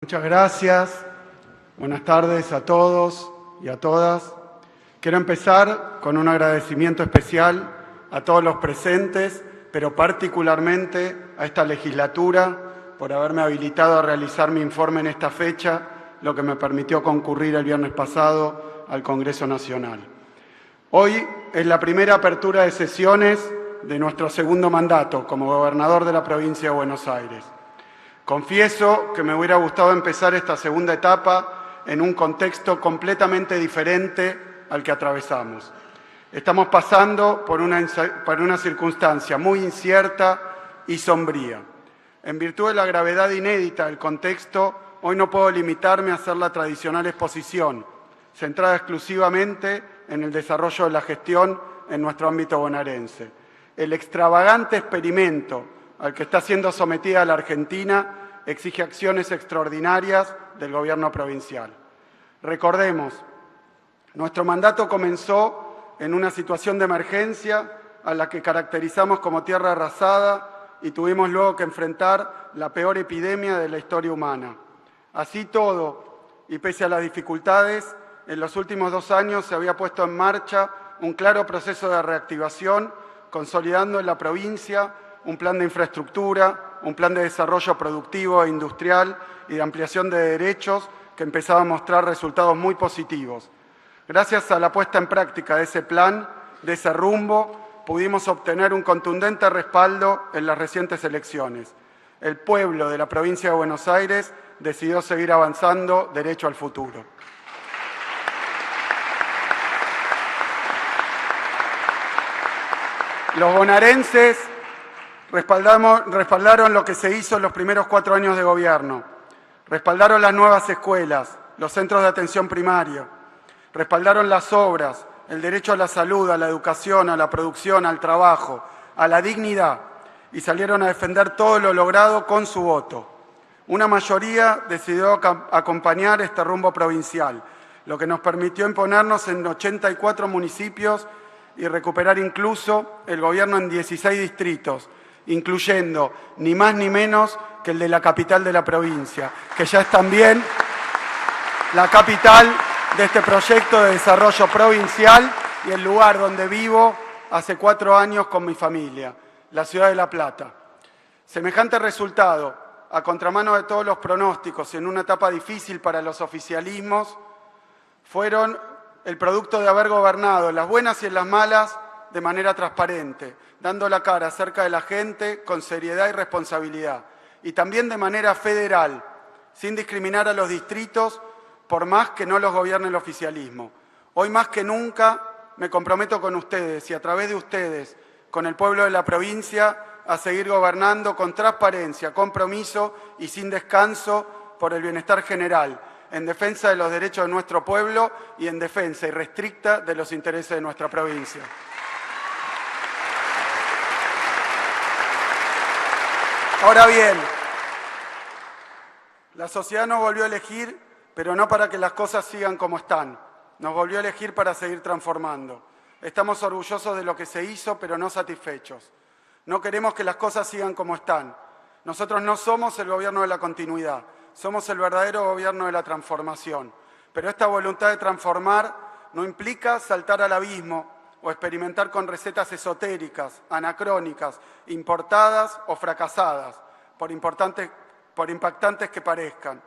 Muchas gracias. Buenas tardes a todos y a todas. Quiero empezar con un agradecimiento especial a todos los presentes, pero particularmente a esta legislatura por haberme habilitado a realizar mi informe en esta fecha, lo que me permitió concurrir el viernes pasado al Congreso Nacional. Hoy es la primera apertura de sesiones de nuestro segundo mandato como gobernador de la provincia de Buenos Aires. Confieso que me hubiera gustado empezar esta segunda etapa en un contexto completamente diferente al que atravesamos. Estamos pasando por una circunstancia muy incierta y sombría. En virtud de la gravedad inédita del contexto, hoy no puedo limitarme a hacer la tradicional exposición, centrada exclusivamente en el desarrollo de la gestión en nuestro ámbito bonaerense. El extravagante experimento al que está siendo sometida la Argentina exige acciones extraordinarias del gobierno provincial. Recordemos, nuestro mandato comenzó en una situación de emergencia a la que caracterizamos como tierra arrasada y tuvimos luego que enfrentar la peor epidemia de la historia humana. Así todo, y pese a las dificultades, en los últimos 2 años se había puesto en marcha un claro proceso de reactivación, consolidando en la provincia un plan de infraestructura, un plan de desarrollo productivo e industrial y de ampliación de derechos que empezaba a mostrar resultados muy positivos. Gracias a la puesta en práctica de ese plan, de ese rumbo, pudimos obtener un contundente respaldo en las recientes elecciones. El pueblo de la provincia de Buenos Aires decidió seguir avanzando derecho al futuro. Los bonaerenses respaldaron lo que se hizo en los primeros 4 años de gobierno. Respaldaron las nuevas escuelas, los centros de atención primaria. Respaldaron las obras, el derecho a la salud, a la educación, a la producción, al trabajo, a la dignidad. Y salieron a defender todo lo logrado con su voto. Una mayoría decidió acompañar este rumbo provincial, lo que nos permitió imponernos en 84 municipios y recuperar incluso el gobierno en 16 distritos, incluyendo ni más ni menos que el de la capital de la provincia, que ya es también la capital de este proyecto de desarrollo provincial y el lugar donde vivo hace 4 años con mi familia, la ciudad de La Plata. Semejante resultado, a contramano de todos los pronósticos en una etapa difícil para los oficialismos, fueron el producto de haber gobernado en las buenas y en las malas de manera transparente, dando la cara cerca de la gente con seriedad y responsabilidad, y también de manera federal, sin discriminar a los distritos, por más que no los gobierne el oficialismo. Hoy más que nunca me comprometo con ustedes y a través de ustedes, con el pueblo de la provincia, a seguir gobernando con transparencia, compromiso y sin descanso por el bienestar general, en defensa de los derechos de nuestro pueblo y en defensa irrestricta de los intereses de nuestra provincia. Ahora bien, la sociedad nos volvió a elegir, pero no para que las cosas sigan como están. Nos volvió a elegir para seguir transformando. Estamos orgullosos de lo que se hizo, pero no satisfechos. No queremos que las cosas sigan como están. Nosotros no somos el gobierno de la continuidad, somos el verdadero gobierno de la transformación. Pero esta voluntad de transformar no implica saltar al abismo o experimentar con recetas esotéricas, anacrónicas, importadas o fracasadas, por impactantes que parezcan.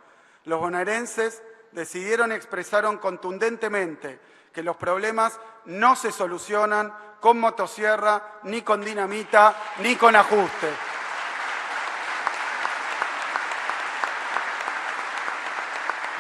Los bonaerenses decidieron y expresaron contundentemente que los problemas no se solucionan con motosierra, ni con dinamita, ni con ajuste.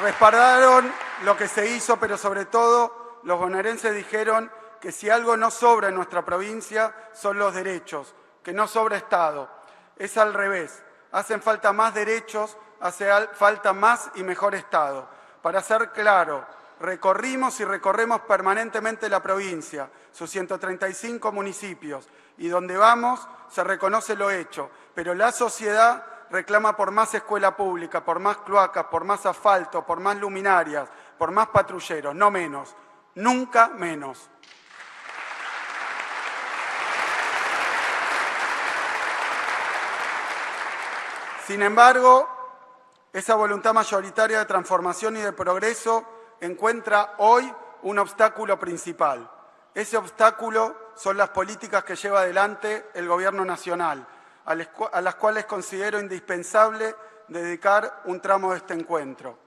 Respaldaron lo que se hizo, pero sobre todo los bonaerenses dijeron que si algo no sobra en nuestra provincia son los derechos, que no sobra Estado. Es al revés, hacen falta más derechos, hace falta más y mejor Estado. Para ser claro, recorrimos y recorremos permanentemente la provincia, sus 135 municipios, y donde vamos se reconoce lo hecho, pero la sociedad reclama por más escuela pública, por más cloacas, por más asfalto, por más luminarias, por más patrulleros, no menos, nunca menos. Sin embargo, Esa voluntad mayoritaria de transformación y de progreso encuentra hoy un obstáculo principal. Ese obstáculo son las políticas que lleva adelante el Gobierno nacional, a las cuales considero indispensable dedicar un tramo de este encuentro.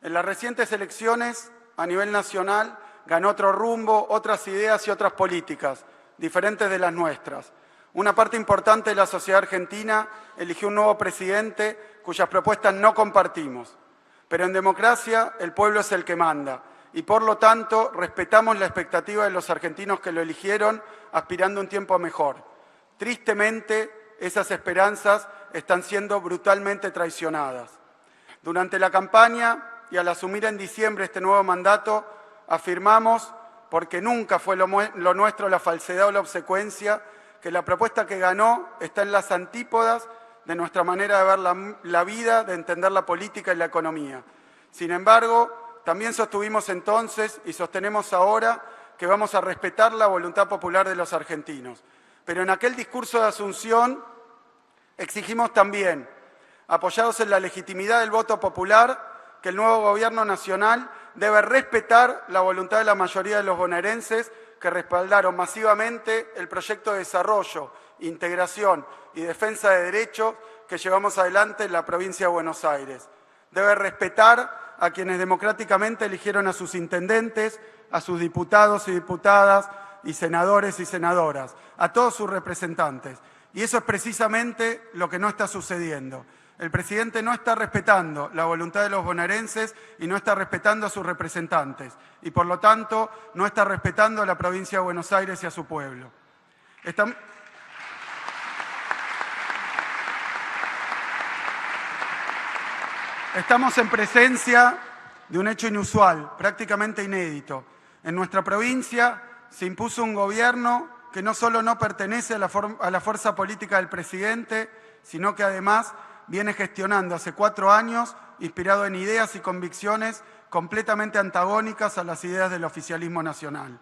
En las recientes elecciones, a nivel nacional, ganó otro rumbo, otras ideas y otras políticas, diferentes de las nuestras. Una parte importante de la sociedad argentina eligió un nuevo presidente cuyas propuestas no compartimos. Pero en democracia el pueblo es el que manda y por lo tanto respetamos la expectativa de los argentinos que lo eligieron aspirando a un tiempo mejor. Tristemente, esas esperanzas están siendo brutalmente traicionadas. Durante la campaña y al asumir en diciembre este nuevo mandato, afirmamos, porque nunca fue lo nuestro la falsedad o la obsecuencia, que la propuesta que ganó está en las antípodas de nuestra manera de ver la vida, de entender la política y la economía. Sin embargo, también sostuvimos entonces y sostenemos ahora que vamos a respetar la voluntad popular de los argentinos. Pero en aquel discurso de Asunción exigimos también, apoyados en la legitimidad del voto popular, que el nuevo Gobierno nacional debe respetar la voluntad de la mayoría de los bonaerenses que respaldaron masivamente el proyecto de desarrollo, integración y defensa de derechos que llevamos adelante en la provincia de Buenos Aires. Debe respetar a quienes democráticamente eligieron a sus intendentes, a sus diputados y diputadas, y senadores y senadoras, a todos sus representantes. Y eso es precisamente lo que no está sucediendo. El presidente no está respetando la voluntad de los bonaerenses y no está respetando a sus representantes. Y por lo tanto, no está respetando a la provincia de Buenos Aires y a su pueblo. Estamos en presencia de un hecho inusual, prácticamente inédito. En nuestra provincia se impuso un gobierno que no solo no pertenece a la fuerza política del presidente, sino que además viene gestionando hace 4 años, inspirado en ideas y convicciones completamente antagónicas a las ideas del oficialismo nacional.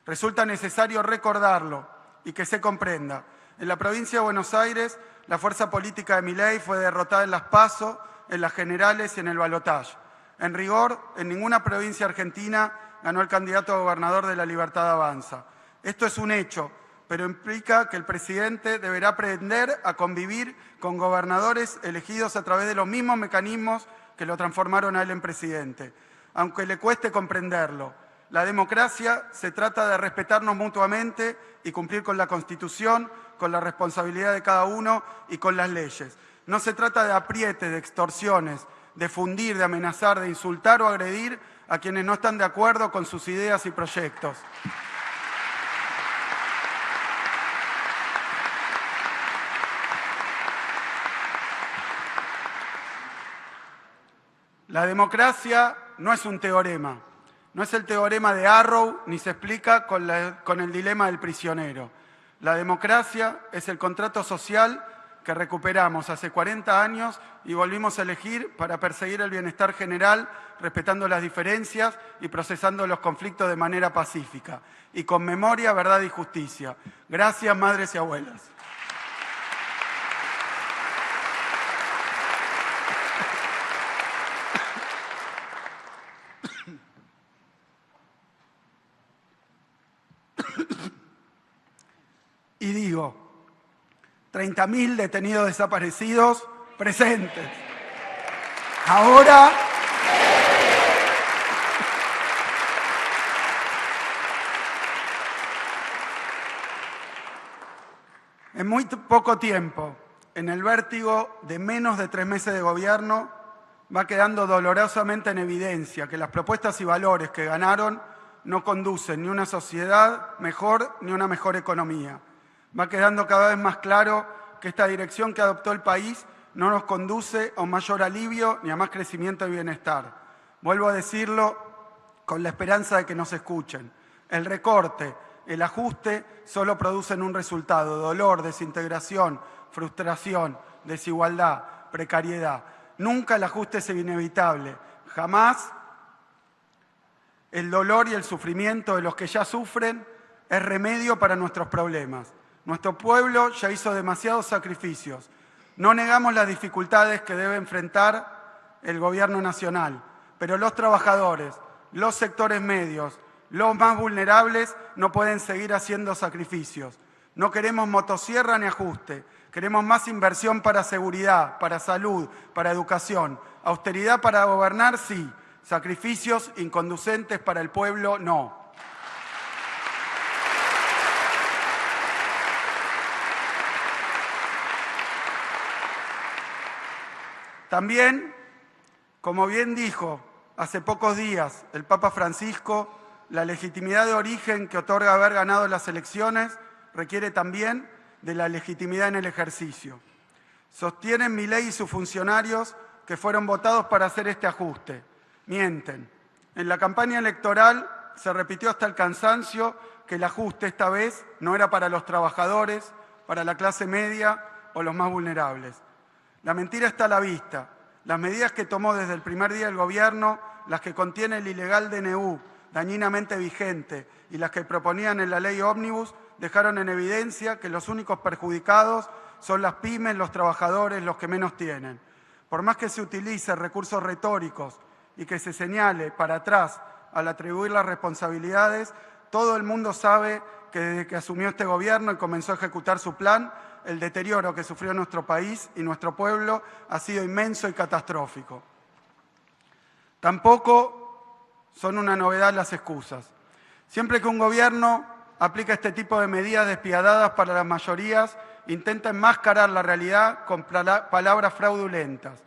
Resulta necesario recordarlo y que se comprenda. En la provincia de Buenos Aires, la fuerza política de Milei fue derrotada en las PASO, en las generales y en el balotaje. En rigor, en ninguna provincia argentina ganó el candidato a gobernador de La Libertad Avanza. Esto es un hecho, pero implica que el presidente deberá aprender a convivir con gobernadores elegidos a través de los mismos mecanismos que lo transformaron a él en presidente, aunque le cueste comprenderlo. La democracia se trata de respetarnos mutuamente y cumplir con la Constitución, con la responsabilidad de cada uno y con las leyes. No se trata de aprietes, de extorsiones, de fundir, de amenazar, de insultar o agredir a quienes no están de acuerdo con sus ideas y proyectos. La democracia no es un teorema, no es el teorema de Arrow ni se explica con el dilema del prisionero. La democracia es el contrato social que recuperamos hace 40 años y volvimos a elegir para perseguir el bienestar general, respetando las diferencias y procesando los conflictos de manera pacífica, y con memoria, verdad y justicia. Gracias, madres y abuelas. Y digo, 30.000 detenidos desaparecidos presentes. Ahora, en muy poco tiempo, en el vértigo de menos de 3 meses de gobierno, va quedando dolorosamente en evidencia que las propuestas y valores que ganaron no conducen ni una sociedad mejor ni una mejor economía. Va quedando cada vez más claro que esta dirección que adoptó el país no nos conduce a un mayor alivio ni a más crecimiento y bienestar. Vuelvo a decirlo con la esperanza de que nos escuchen. El recorte, el ajuste solo producen un resultado: dolor, desintegración, frustración, desigualdad, precariedad. Nunca el ajuste es inevitable. Jamás el dolor y el sufrimiento de los que ya sufren es remedio para nuestros problemas. Nuestro pueblo ya hizo demasiados sacrificios. No negamos las dificultades que debe enfrentar el gobierno nacional, pero los trabajadores, los sectores medios, los más vulnerables no pueden seguir haciendo sacrificios. No queremos motosierra ni ajuste, queremos más inversión para seguridad, para salud, para educación. Austeridad para gobernar, sí. Sacrificios inconducentes para el pueblo, no. También, como bien dijo hace pocos días el Papa Francisco, la legitimidad de origen que otorga haber ganado las elecciones requiere también de la legitimidad en el ejercicio. Sostienen Milei y sus funcionarios que fueron votados para hacer este ajuste. Mienten. En la campaña electoral se repitió hasta el cansancio que el ajuste esta vez no era para los trabajadores, para la clase media o los más vulnerables. La mentira está a la vista. Las medidas que tomó desde el primer día el gobierno, las que contiene el ilegal DNU, dañinamente vigente, y las que proponían en la ley ómnibus, dejaron en evidencia que los únicos perjudicados son las pymes, los trabajadores, los que menos tienen. Por más que se utilicen recursos retóricos y que se señale para atrás al atribuir las responsabilidades, todo el mundo sabe que desde que asumió este gobierno y comenzó a ejecutar su plan, el deterioro que sufrió nuestro país y nuestro pueblo ha sido inmenso y catastrófico. Tampoco son una novedad las excusas. Siempre que un gobierno aplica este tipo de medidas despiadadas para las mayorías, intenta enmascarar la realidad con palabras fraudulentas.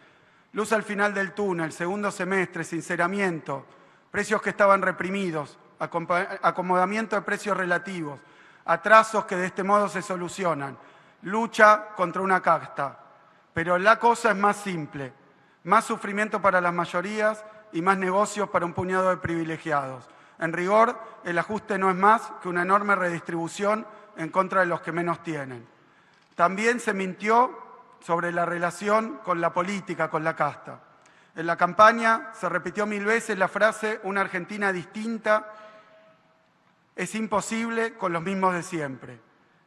Luz al final del túnel, segundo semestre, sinceramiento, precios que estaban reprimidos, acomodamiento de precios relativos, atrasos que de este modo se solucionan, lucha contra una casta. Pero la cosa es más simple, más sufrimiento para las mayorías y más negocios para un puñado de privilegiados. En rigor, el ajuste no es más que una enorme redistribución en contra de los que menos tienen. También se mintió sobre la relación con la política, con la casta. En la campaña se repitió 1000 veces la frase «una Argentina distinta es imposible con los mismos de siempre».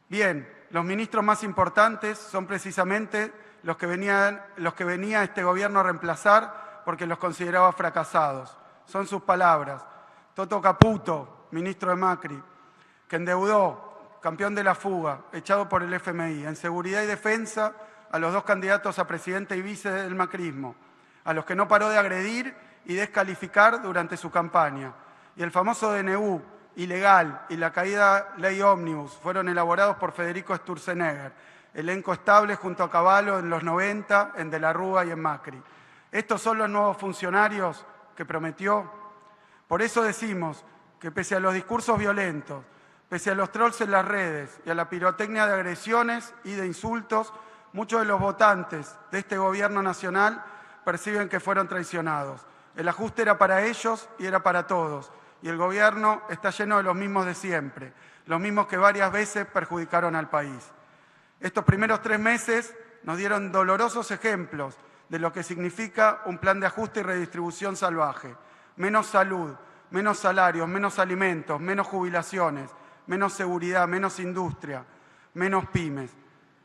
Bien, los ministros más importantes son precisamente los que venía este gobierno a reemplazar porque los consideraba fracasados. Son sus palabras. Toto Caputo, ministro de Macri, que endeudó, campeón de la fuga, echado por el FMI, en seguridad y defensa a los dos candidatos a presidente y vice del macrismo, a los que no paró de agredir y descalificar durante su campaña. Y el famoso DNU, ilegal, y la caída ley ómnibus fueron elaborados por Federico Sturzenegger, elenco estable junto a Cavallo en los 90, en De la Rúa y en Macri. ¿Estos son los nuevos funcionarios que prometió? Por eso decimos que pese a los discursos violentos, pese a los trolls en las redes y a la pirotecnia de agresiones y de insultos, muchos de los votantes de este gobierno nacional perciben que fueron traicionados. El ajuste era para ellos y era para todos, y el gobierno está lleno de los mismos de siempre, los mismos que varias veces perjudicaron al país. Estos primeros 3 meses nos dieron dolorosos ejemplos de lo que significa un plan de ajuste y redistribución salvaje. Menos salud, menos salarios, menos alimentos, menos jubilaciones, menos seguridad, menos industria, menos pymes.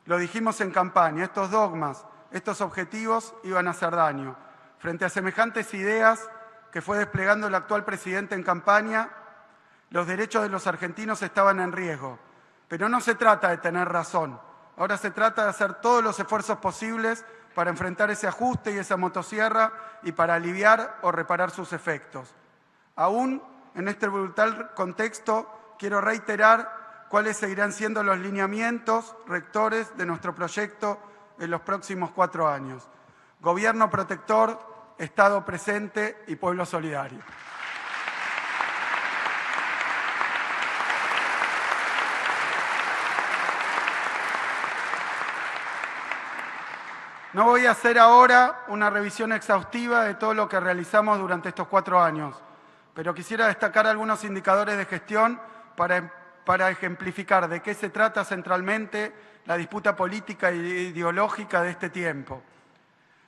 Lo dijimos en campaña, estos dogmas, estos objetivos iban a hacer daño. Frente a semejantes ideas que fue desplegando el actual presidente en campaña, los derechos de los argentinos estaban en riesgo. Pero no se trata de tener razón, ahora se trata de hacer todos los esfuerzos posibles para enfrentar ese ajuste y esa motosierra y para aliviar o reparar sus efectos. Aún en este brutal contexto, quiero reiterar cuáles seguirán siendo los lineamientos rectores de nuestro proyecto en los próximos 4 años. Gobierno protector, Estado presente y pueblo solidario. No voy a hacer ahora una revisión exhaustiva de todo lo que realizamos durante estos 4 años, pero quisiera destacar algunos indicadores de gestión para ejemplificar de qué se trata centralmente la disputa política e ideológica de este tiempo.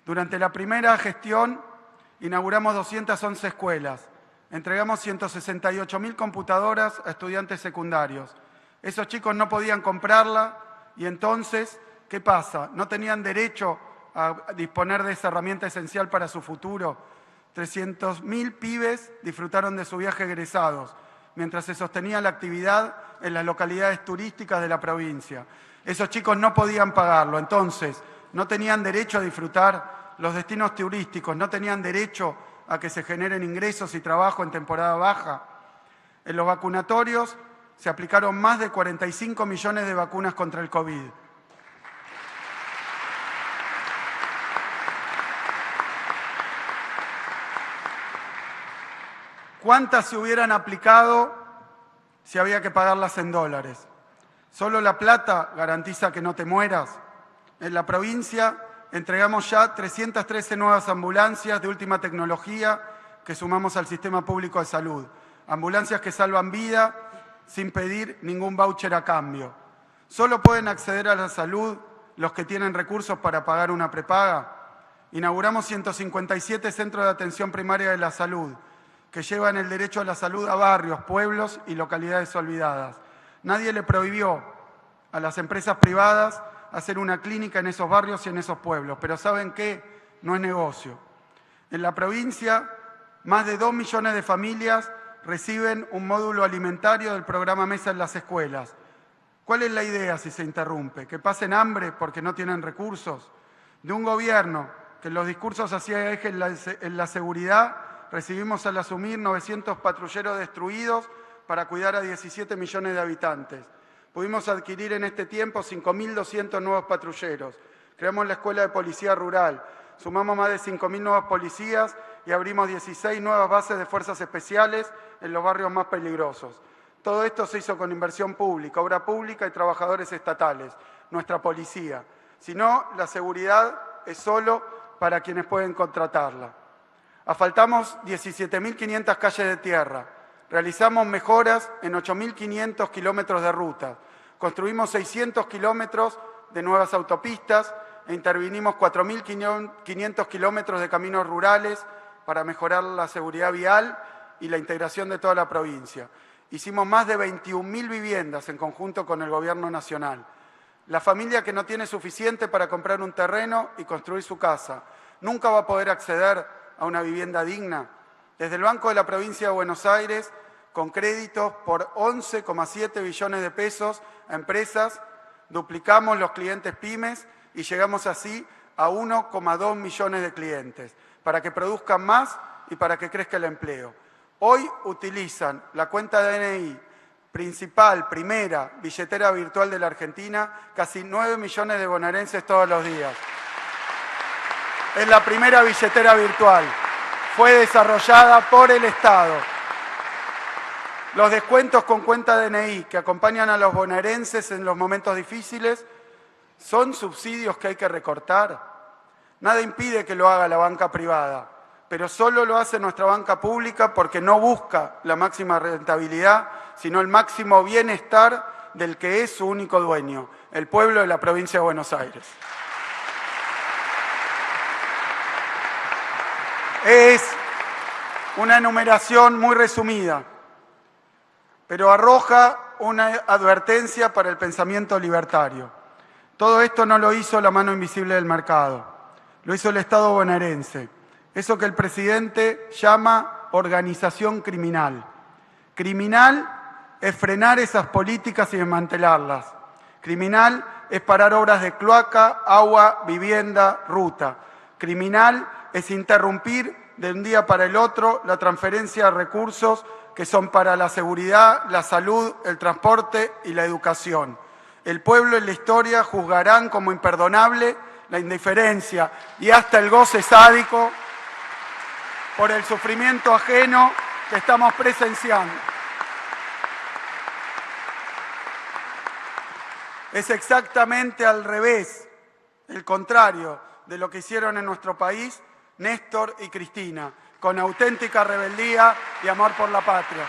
Durante la primera gestión inauguramos 211 escuelas, entregamos 168.000 computadoras a estudiantes secundarios. Esos chicos no podían comprarla y entonces, ¿qué pasa? No tenían derecho a disponer de esa herramienta esencial para su futuro. 300.000 pibes disfrutaron de su viaje egresados, mientras se sostenía la actividad en las localidades turísticas de la provincia. Esos chicos no podían pagarlo, entonces no tenían derecho a disfrutar los destinos turísticos, no tenían derecho a que se generen ingresos y trabajo en temporada baja. En los vacunatorios se aplicaron más de 45 millones de vacunas contra el COVID. ¿Cuántas se hubieran aplicado si había que pagarlas en dólares? ¿Solo la plata garantiza que no te mueras? En la provincia entregamos ya 313 nuevas ambulancias de última tecnología que sumamos al sistema público de salud. Ambulancias que salvan vida sin pedir ningún voucher a cambio. ¿Solo pueden acceder a la salud los que tienen recursos para pagar una prepaga? Inauguramos 157 centros de atención primaria de la salud, que llevan el derecho a la salud a barrios, pueblos y localidades olvidadas. Nadie le prohibió a las empresas privadas hacer una clínica en esos barrios y en esos pueblos, pero ¿saben qué? No es negocio. En la provincia, más de 2 millones de familias reciben un módulo alimentario del programa Mesa en las escuelas. ¿Cuál es la idea si se interrumpe? ¿Que pasen hambre porque no tienen recursos? De un gobierno que en los discursos hacía eje en la seguridad, recibimos al asumir 900 patrulleros destruidos para cuidar a 17 millones de habitantes. Pudimos adquirir en este tiempo 5.200 nuevos patrulleros. Creamos la Escuela de Policía Rural. Sumamos más de 5.000 nuevos policías y abrimos 16 nuevas bases de fuerzas especiales en los barrios más peligrosos. Todo esto se hizo con inversión pública, obra pública y trabajadores estatales, nuestra policía. Si no, la seguridad es solo para quienes pueden contratarla. Asfaltamos 17.500 calles de tierra, realizamos mejoras en 8.500 kilómetros de ruta, construimos 600 kilómetros de nuevas autopistas e intervinimos 4.500 kilómetros de caminos rurales para mejorar la seguridad vial y la integración de toda la provincia. Hicimos más de 21.000 viviendas en conjunto con el Gobierno Nacional. La familia que no tiene suficiente para comprar un terreno y construir su casa nunca va a poder acceder a una vivienda digna. Desde el Banco de la Provincia de Buenos Aires, con créditos por 11,7 billones de pesos a empresas, duplicamos los clientes pymes y llegamos así a 1,2 millones de clientes, para que produzcan más y para que crezca el empleo. Hoy utilizan la cuenta DNI, principal, primera billetera virtual de la Argentina, casi 9 millones de bonaerenses todos los días. Es la primera billetera virtual. Fue desarrollada por el Estado. Los descuentos con cuenta DNI que acompañan a los bonaerenses en los momentos difíciles son subsidios que hay que recortar. Nada impide que lo haga la banca privada, pero solo lo hace nuestra banca pública porque no busca la máxima rentabilidad, sino el máximo bienestar del que es su único dueño, el pueblo de la provincia de Buenos Aires. Es una enumeración muy resumida, pero arroja una advertencia para el pensamiento libertario. Todo esto no lo hizo la mano invisible del mercado, lo hizo el Estado bonaerense. Eso que el presidente llama organización criminal. Criminal es frenar esas políticas y desmantelarlas. Criminal es parar obras de cloaca, agua, vivienda, ruta. Criminal es interrumpir de un día para el otro la transferencia de recursos que son para la seguridad, la salud, el transporte y la educación. El pueblo y la historia juzgarán como imperdonable la indiferencia y hasta el goce sádico por el sufrimiento ajeno que estamos presenciando. Es exactamente al revés, el contrario de lo que hicieron en nuestro país Néstor y Cristina, con auténtica rebeldía y amor por la patria.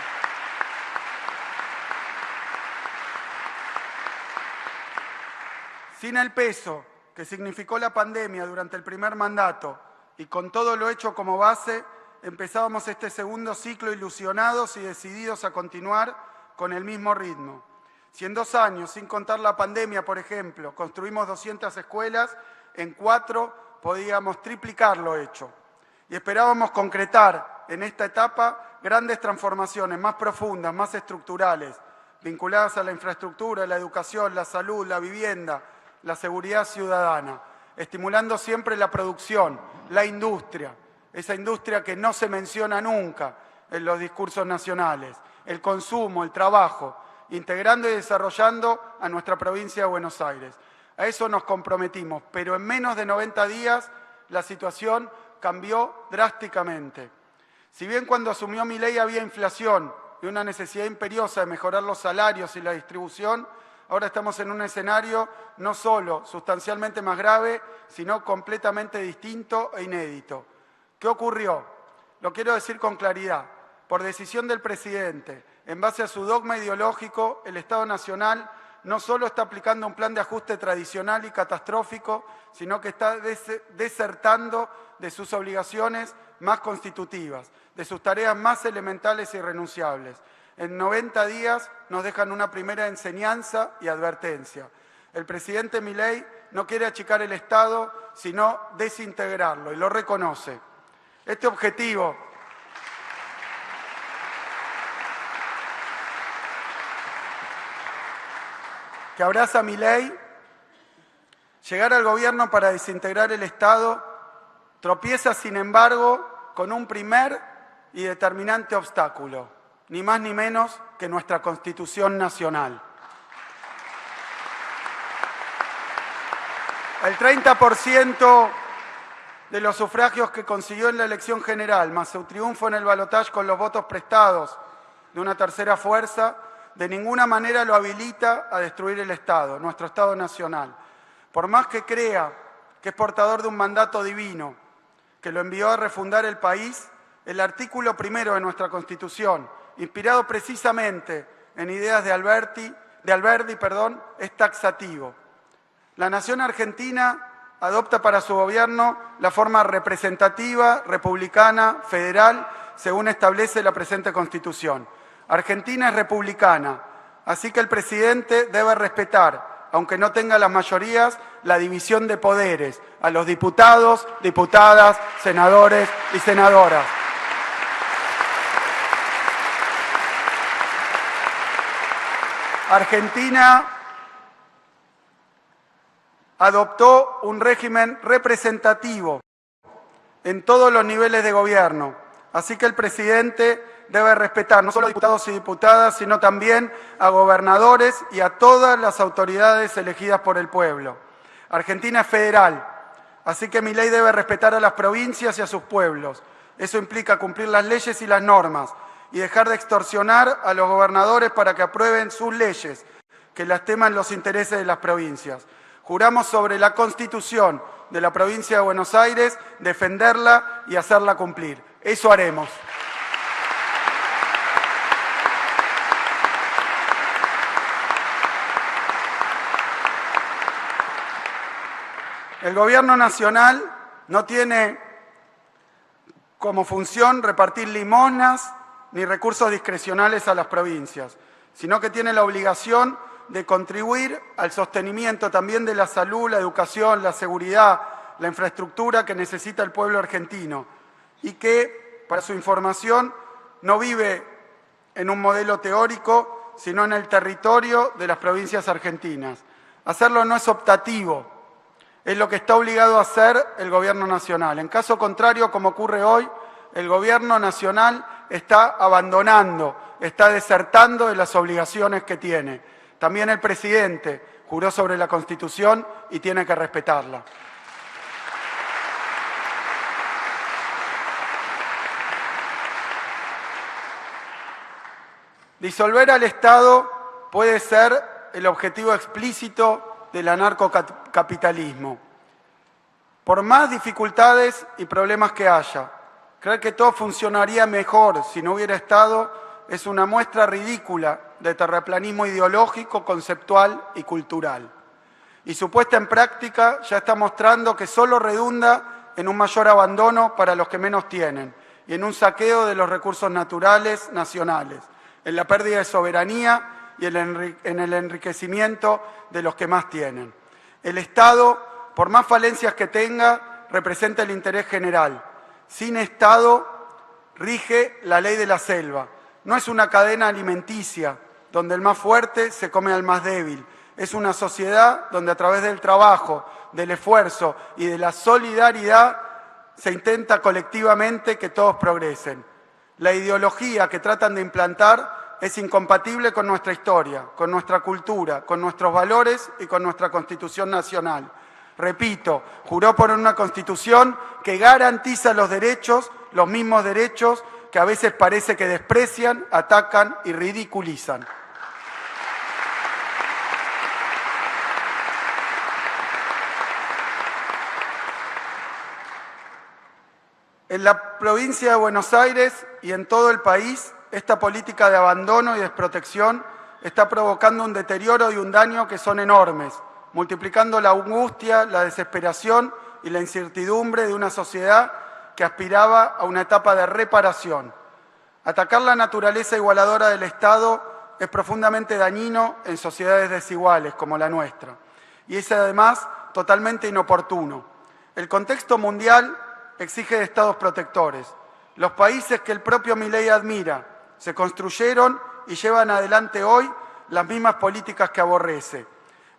Sin el peso que significó la pandemia durante el primer mandato y con todo lo hecho como base, empezábamos este segundo ciclo ilusionados y decididos a continuar con el mismo ritmo. Si en 2 años, sin contar la pandemia, por ejemplo, construimos 200 escuelas, en 4 podíamos triplicar lo hecho. Y esperábamos concretar en esta etapa grandes transformaciones más profundas, más estructurales, vinculadas a la infraestructura, la educación, la salud, la vivienda, la seguridad ciudadana, estimulando siempre la producción, la industria, esa industria que no se menciona nunca en los discursos nacionales, el consumo, el trabajo, integrando y desarrollando a nuestra provincia de Buenos Aires. A eso nos comprometimos, pero en menos de 90 días la situación cambió drásticamente. Si bien cuando asumió Milei había inflación y una necesidad imperiosa de mejorar los salarios y la distribución, ahora estamos en un escenario no solo sustancialmente más grave, sino completamente distinto e inédito. ¿Qué ocurrió? Lo quiero decir con claridad. Por decisión del presidente, en base a su dogma ideológico, el Estado Nacional no solo está aplicando un plan de ajuste tradicional y catastrófico, sino que está desertando de sus obligaciones más constitutivas, de sus tareas más elementales e irrenunciables. En 90 días nos dejan una primera enseñanza y advertencia. El presidente Milei no quiere achicar el Estado, sino desintegrarlo, y lo reconoce. Este objetivo que abraza Milei, llegar al gobierno para desintegrar el Estado, tropieza, sin embargo, con un primer y determinante obstáculo, ni más ni menos que nuestra Constitución Nacional. El 30% de los sufragios que consiguió en la elección general, más su triunfo en el balotaje con los votos prestados de una tercera fuerza, de ninguna manera lo habilita a destruir el Estado, nuestro Estado Nacional. Por más que crea que es portador de un mandato divino, que lo envió a refundar el país, el artículo primero de nuestra Constitución, inspirado precisamente en ideas de Alberti, es taxativo. La nación argentina adopta para su gobierno la forma representativa, republicana, federal, según establece la presente Constitución. Argentina es republicana, así que el presidente debe respetar, aunque no tenga las mayorías, la división de poderes a los diputados, diputadas, senadores y senadoras. Argentina adoptó un régimen representativo en todos los niveles de gobierno, así que el presidente debe respetar no solo a diputados y diputadas, sino también a gobernadores y a todas las autoridades elegidas por el pueblo. Argentina es federal, así que Milei debe respetar a las provincias y a sus pueblos. Eso implica cumplir las leyes y las normas y dejar de extorsionar a los gobernadores para que aprueben sus leyes, que lastiman los intereses de las provincias. Juramos sobre la Constitución de la provincia de Buenos Aires defenderla y hacerla cumplir. Eso haremos. El Gobierno Nacional no tiene como función repartir limosnas ni recursos discrecionales a las provincias, sino que tiene la obligación de contribuir al sostenimiento también de la salud, la educación, la seguridad, la infraestructura que necesita el pueblo argentino y que, para su información, no vive en un modelo teórico, sino en el territorio de las provincias argentinas. Hacerlo no es optativo, es lo que está obligado a hacer el Gobierno Nacional. En caso contrario, como ocurre hoy, el Gobierno Nacional está abandonando, está desertando de las obligaciones que tiene. También el presidente juró sobre la Constitución y tiene que respetarla. Disolver al Estado puede ser el objetivo explícito del anarcocapitalismo. Por más dificultades y problemas que haya, creer que todo funcionaría mejor si no hubiera Estado es una muestra ridícula de terraplanismo ideológico, conceptual y cultural. Y su puesta en práctica ya está mostrando que solo redunda en un mayor abandono para los que menos tienen y en un saqueo de los recursos naturales nacionales, en la pérdida de soberanía y en el enriquecimiento de los que más tienen. El Estado, por más falencias que tenga, representa el interés general. Sin Estado rige la ley de la selva. No es una cadena alimenticia donde el más fuerte se come al más débil. Es una sociedad donde a través del trabajo, del esfuerzo y de la solidaridad se intenta colectivamente que todos progresen. La ideología que tratan de implantar es incompatible con nuestra historia, con nuestra cultura, con nuestros valores y con nuestra Constitución Nacional. Repito, juró por una Constitución que garantiza los derechos, los mismos derechos que a veces parece que desprecian, atacan y ridiculizan. En la provincia de Buenos Aires y en todo el país, esta política de abandono y desprotección está provocando un deterioro y un daño que son enormes, multiplicando la angustia, la desesperación y la incertidumbre de una sociedad que aspiraba a una etapa de reparación. Atacar la naturaleza igualadora del Estado es profundamente dañino en sociedades desiguales como la nuestra, y es además totalmente inoportuno. El contexto mundial exige de estados protectores. Los países que el propio Milei admira se construyeron y llevan adelante hoy las mismas políticas que aborrece.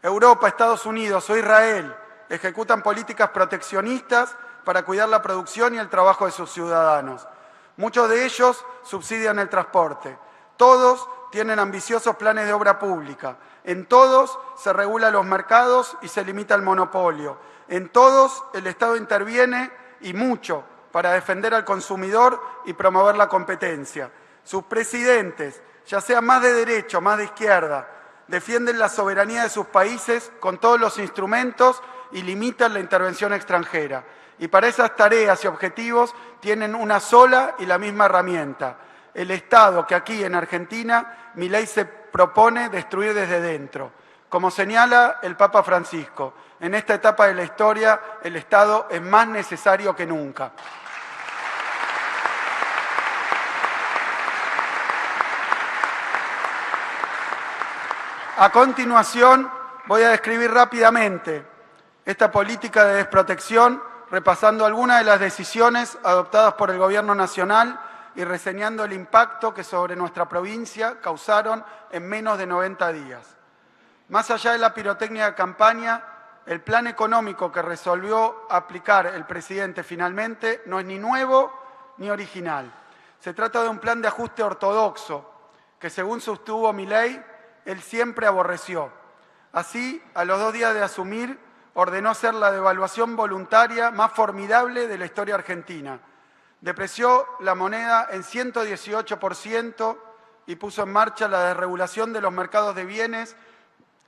Europa, Estados Unidos o Israel ejecutan políticas proteccionistas para cuidar la producción y el trabajo de sus ciudadanos. Muchos de ellos subsidian el transporte. Todos tienen ambiciosos planes de obra pública. En todos se regulan los mercados y se limita el monopolio. En todos el Estado interviene y mucho para defender al consumidor y promover la competencia. Sus presidentes, ya sean más de derecha o más de izquierda, defienden la soberanía de sus países con todos los instrumentos y limitan la intervención extranjera. Y para esas tareas y objetivos tienen una sola y la misma herramienta, el Estado que aquí en Argentina Milei se propone destruir desde dentro. Como señala el Papa Francisco, en esta etapa de la historia el Estado es más necesario que nunca. A continuación voy a describir rápidamente esta política de desprotección, repasando algunas de las decisiones adoptadas por el Gobierno Nacional y reseñando el impacto que sobre nuestra provincia causaron en menos de 90 días. Más allá de la pirotecnia de campaña, el plan económico que resolvió aplicar el presidente finalmente no es ni nuevo ni original. Se trata de un plan de ajuste ortodoxo que, según sostuvo Milei, él siempre aborreció. Así, a los 2 días de asumir, ordenó hacer la devaluación voluntaria más formidable de la historia argentina. Depreció la moneda en 118% y puso en marcha la desregulación de los mercados de bienes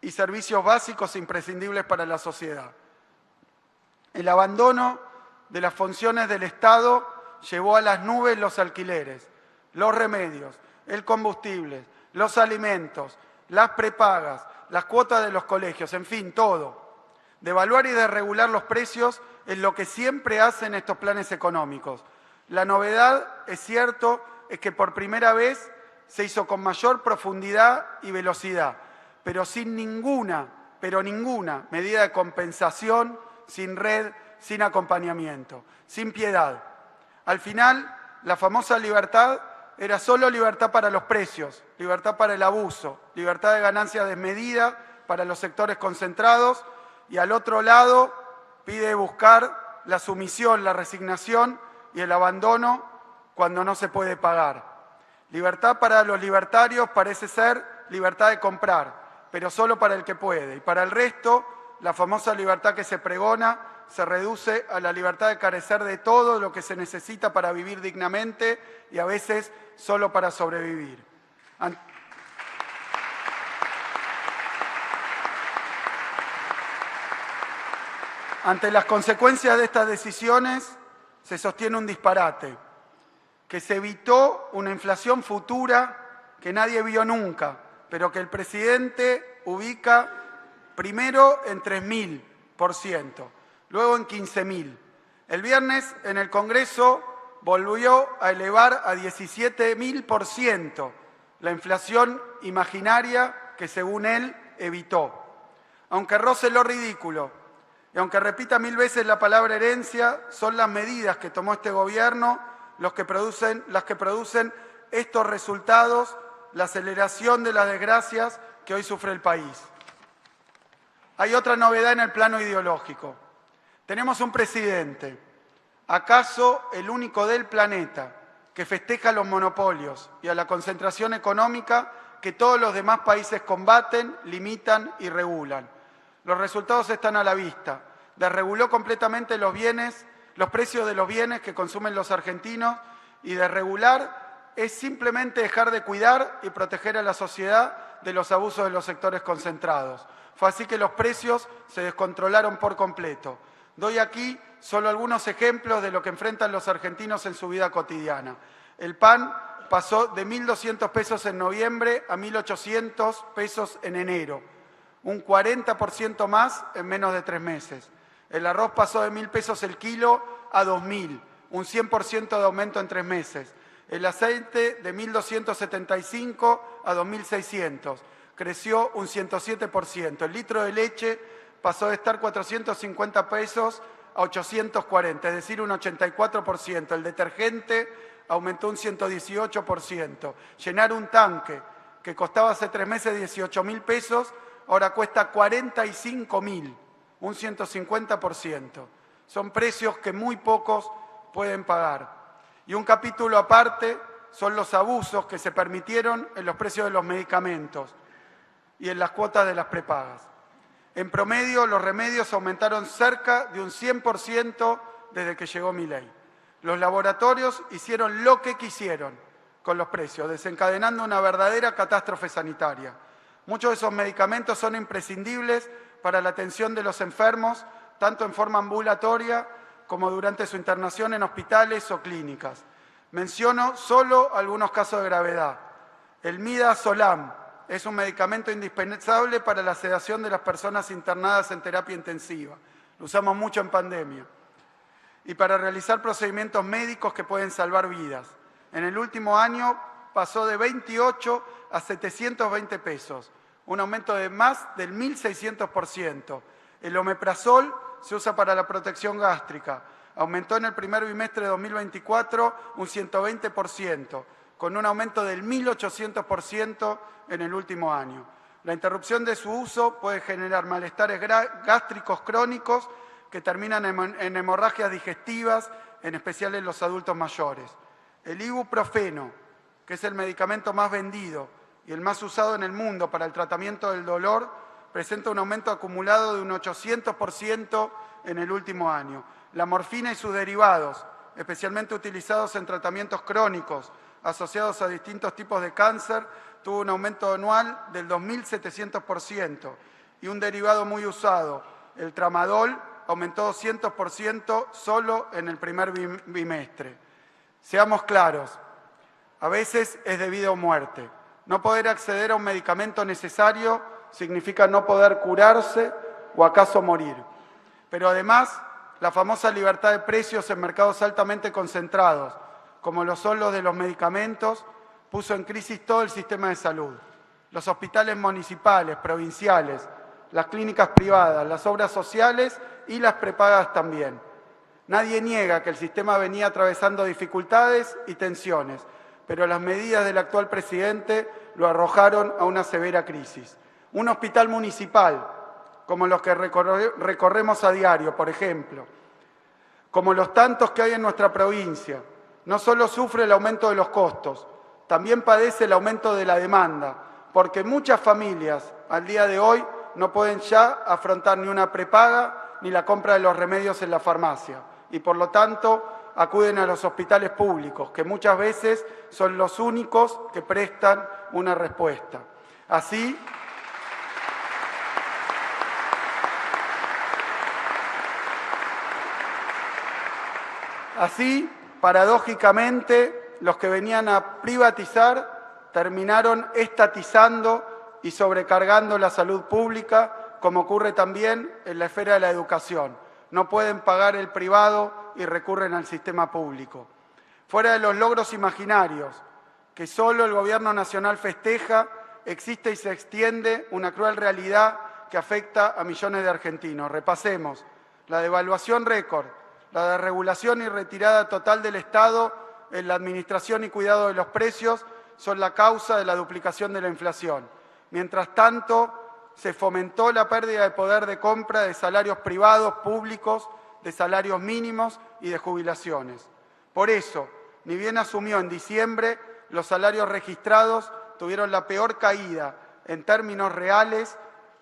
y servicios básicos e imprescindibles para la sociedad. El abandono de las funciones del Estado llevó a las nubes los alquileres, los remedios, el combustible, los alimentos, las prepagas, las cuotas de los colegios, en fin, todo. Devaluar y desregular los precios es lo que siempre hacen estos planes económicos. La novedad, es cierto, es que por primera vez se hizo con mayor profundidad y velocidad, pero sin ninguna medida de compensación, sin red, sin acompañamiento, sin piedad. Al final, la famosa libertad era solo libertad para los precios, libertad para el abuso, libertad de ganancia desmedida para los sectores concentrados, y al otro lado pide buscar la sumisión, la resignación y el abandono cuando no se puede pagar. Libertad para los libertarios parece ser libertad de comprar, pero solo para el que puede. Y para el resto, la famosa libertad que se pregona se reduce a la libertad de carecer de todo lo que se necesita para vivir dignamente y a veces solo para sobrevivir. Ante las consecuencias de estas decisiones se sostiene un disparate, que se evitó una inflación futura que nadie vio nunca, pero que el presidente ubica primero en 3.000%, luego en 15.000. El viernes en el Congreso volvió a elevar a 17.000% la inflación imaginaria que según él evitó. Aunque roce lo ridículo, Y aunque repita 1000 veces la palabra herencia, son las medidas que tomó este gobierno las que producen estos resultados, la aceleración de las desgracias que hoy sufre el país. Hay otra novedad en el plano ideológico. Tenemos un presidente, acaso el único del planeta, que festeja los monopolios y a la concentración económica que todos los demás países combaten, limitan y regulan. Los resultados están a la vista. Desreguló completamente los precios de los bienes que consumen los argentinos, y desregular es simplemente dejar de cuidar y proteger a la sociedad de los abusos de los sectores concentrados. Fue así que los precios se descontrolaron por completo. Doy aquí solo algunos ejemplos de lo que enfrentan los argentinos en su vida cotidiana. El pan pasó de 1.200 pesos en noviembre a 1.800 pesos en enero, un 40% más en menos de 3 meses. El arroz pasó de 1.000 pesos el kilo a 2.000, un 100% de aumento en 3 meses. El aceite de 1.275 a 2.600, creció un 107%. El litro de leche pasó de estar 450 pesos a 840, es decir, un 84%. El detergente aumentó un 118%. Llenar un tanque que costaba hace 3 meses 18.000 pesos, ahora cuesta 45.000, un 150%. Son precios que muy pocos pueden pagar. Y un capítulo aparte son los abusos que se permitieron en los precios de los medicamentos y en las cuotas de las prepagas. En promedio, los remedios aumentaron cerca de un 100% desde que llegó Milei. Los laboratorios hicieron lo que quisieron con los precios, desencadenando una verdadera catástrofe sanitaria. Muchos de esos medicamentos son imprescindibles para la atención de los enfermos, tanto en forma ambulatoria como durante su internación en hospitales o clínicas. Menciono solo algunos casos de gravedad. El Midazolam es un medicamento indispensable para la sedación de las personas internadas en terapia intensiva. Lo usamos mucho en pandemia. Y para realizar procedimientos médicos que pueden salvar vidas. En el último año pasó de 28 a 720 pesos, un aumento de más del 1.600%. El omeprazol se usa para la protección gástrica. Aumentó en el primer bimestre de 2024 un 120%, con un aumento del 1.800% en el último año. La interrupción de su uso puede generar malestares gástricos crónicos que terminan en hemorragias digestivas, en especial en los adultos mayores. El ibuprofeno, que es el medicamento más vendido y el más usado en el mundo para el tratamiento del dolor, presenta un aumento acumulado de un 800% en el último año. La morfina y sus derivados, especialmente utilizados en tratamientos crónicos asociados a distintos tipos de cáncer, tuvo un aumento anual del 2.700%. Y un derivado muy usado, el tramadol, aumentó 200% solo en el primer bimestre. Seamos claros, a veces es de vida o muerte. No poder acceder a un medicamento necesario significa no poder curarse o acaso morir. Pero además, la famosa libertad de precios en mercados altamente concentrados, como lo son los de los medicamentos, puso en crisis todo el sistema de salud. Los hospitales municipales, provinciales, las clínicas privadas, las obras sociales y las prepagas también. Nadie niega que el sistema venía atravesando dificultades y tensiones, pero las medidas del actual presidente lo arrojaron a una severa crisis. Un hospital municipal, como los que recorremos a diario, por ejemplo, como los tantos que hay en nuestra provincia, no solo sufre el aumento de los costos, también padece el aumento de la demanda, porque muchas familias al día de hoy no pueden ya afrontar ni una prepaga ni la compra de los remedios en la farmacia y por lo tanto acuden a los hospitales públicos, que muchas veces son los únicos que prestan una respuesta. Así, paradójicamente, los que venían a privatizar terminaron estatizando y sobrecargando la salud pública, como ocurre también en la esfera de la educación. No pueden pagar el privado y recurren al sistema público. Fuera de los logros imaginarios que solo el Gobierno Nacional festeja, existe y se extiende una cruel realidad que afecta a millones de argentinos. Repasemos. la devaluación récord, la desregulación y retirada total del Estado en la administración y cuidado de los precios son la causa de la duplicación de la inflación. Mientras tanto, se fomentó la pérdida de poder de compra de salarios privados, públicos, de salarios mínimos y de jubilaciones. Por eso, ni bien asumió en diciembre, los salarios registrados tuvieron la peor caída en términos reales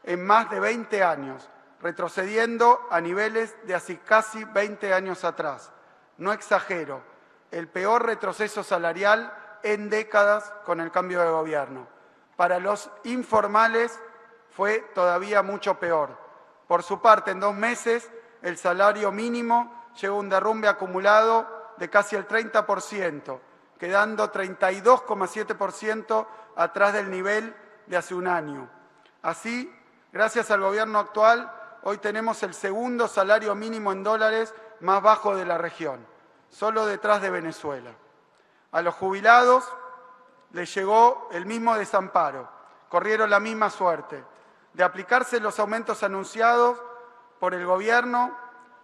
en más de 20 años, retrocediendo a niveles de hace casi 20 años atrás. No exagero, el peor retroceso salarial en décadas con el cambio de gobierno. Para los informales fue todavía mucho peor. Por su parte, en 2 meses, el salario mínimo llevó un derrumbe acumulado de casi el 30%, quedando 32,7% atrás del nivel de hace un año. Así, gracias al gobierno actual, hoy tenemos el segundo salario mínimo en dólares más bajo de la región, solo detrás de Venezuela. A los jubilados les llegó el mismo desamparo, corrieron la misma suerte. De aplicarse los aumentos anunciados por el gobierno,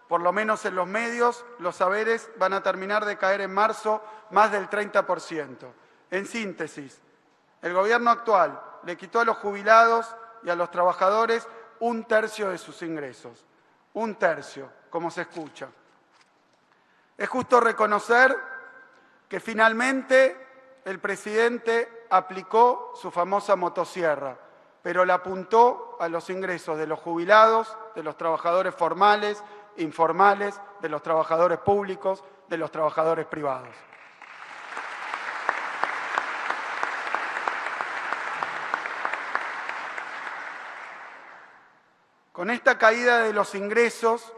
por lo menos en los medios, los saberes van a terminar de caer en marzo más del 30%. En síntesis, el gobierno actual le quitó a los jubilados y a los trabajadores 1/3 de sus ingresos. 1/3, como se escucha. Es justo reconocer que finalmente el presidente aplicó su famosa motosierra, pero la apuntó a los ingresos de los jubilados, de los trabajadores formales, informales, de los trabajadores públicos, de los trabajadores privados. Con esta caída de los ingresos,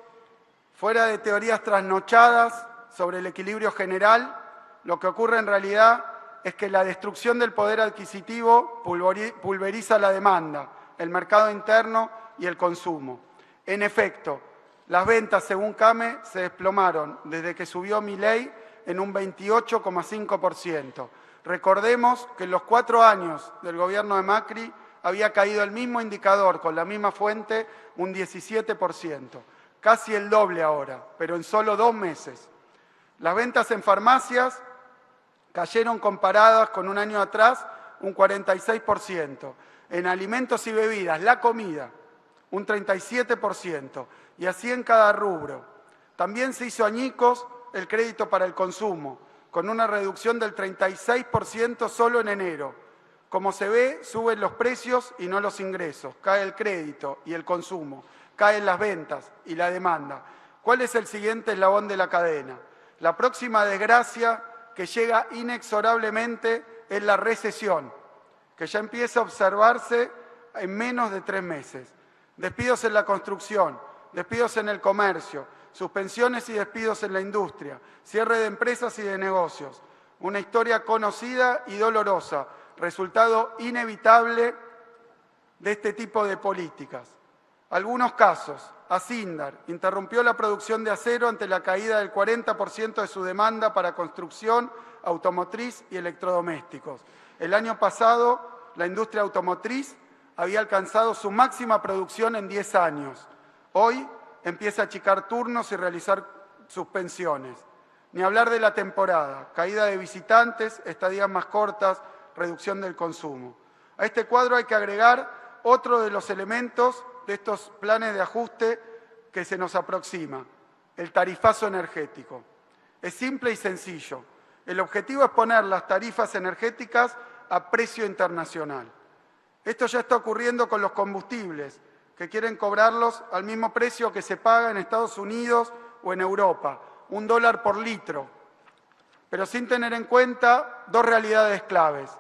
fuera de teorías trasnochadas sobre el equilibrio general, lo que ocurre en realidad es que la destrucción del poder adquisitivo pulveriza la demanda, el mercado interno y el consumo. En efecto, las ventas, según CAME, se desplomaron desde que subió Milei en un 28,5%. Recordemos que en los 4 años del gobierno de Macri había caído el mismo indicador con la misma fuente un 17%, casi el doble ahora, pero en solo 2 meses. Las ventas en farmacias cayeron comparadas con un año atrás un 46%. En alimentos y bebidas, la comida, un 37%. Y así en cada rubro. También se hizo añicos el crédito para el consumo, con una reducción del 36% solo en enero. Como se ve, suben los precios y no los ingresos. Cae el crédito y el consumo. Caen las ventas y la demanda. ¿Cuál es el siguiente eslabón de la cadena? La próxima desgracia que llega inexorablemente es la recesión, que ya empieza a observarse en menos de 3 meses. Despidos en la construcción, despidos en el comercio, suspensiones y despidos en la industria, cierre de empresas y de negocios. Una historia conocida y dolorosa, resultado inevitable de este tipo de políticas. Algunos casos, Asindar interrumpió la producción de acero ante la caída del 40% de su demanda para construcción, automotriz y electrodomésticos. El año pasado, la industria automotriz había alcanzado su máxima producción en 10 años. Hoy empieza a achicar turnos y realizar suspensiones. Ni hablar de la temporada, caída de visitantes, estadías más cortas, reducción del consumo. A este cuadro hay que agregar otro de los elementos de estos planes de ajuste que se nos aproxima, el tarifazo energético. Es simple y sencillo. El objetivo es poner las tarifas energéticas a precio internacional. Esto ya está ocurriendo con los combustibles, que quieren cobrarlos al mismo precio que se paga en Estados Unidos o en Europa, $1 por litro, pero sin tener en cuenta 2 realidades claves.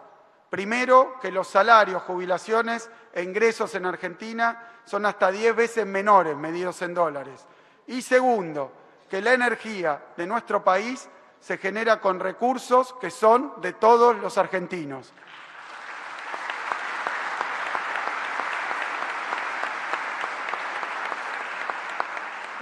Primero, que los salarios, jubilaciones e ingresos en Argentina son hasta 10 veces menores medidos en dólares. Y segundo, que la energía de nuestro país se genera con recursos que son de todos los argentinos.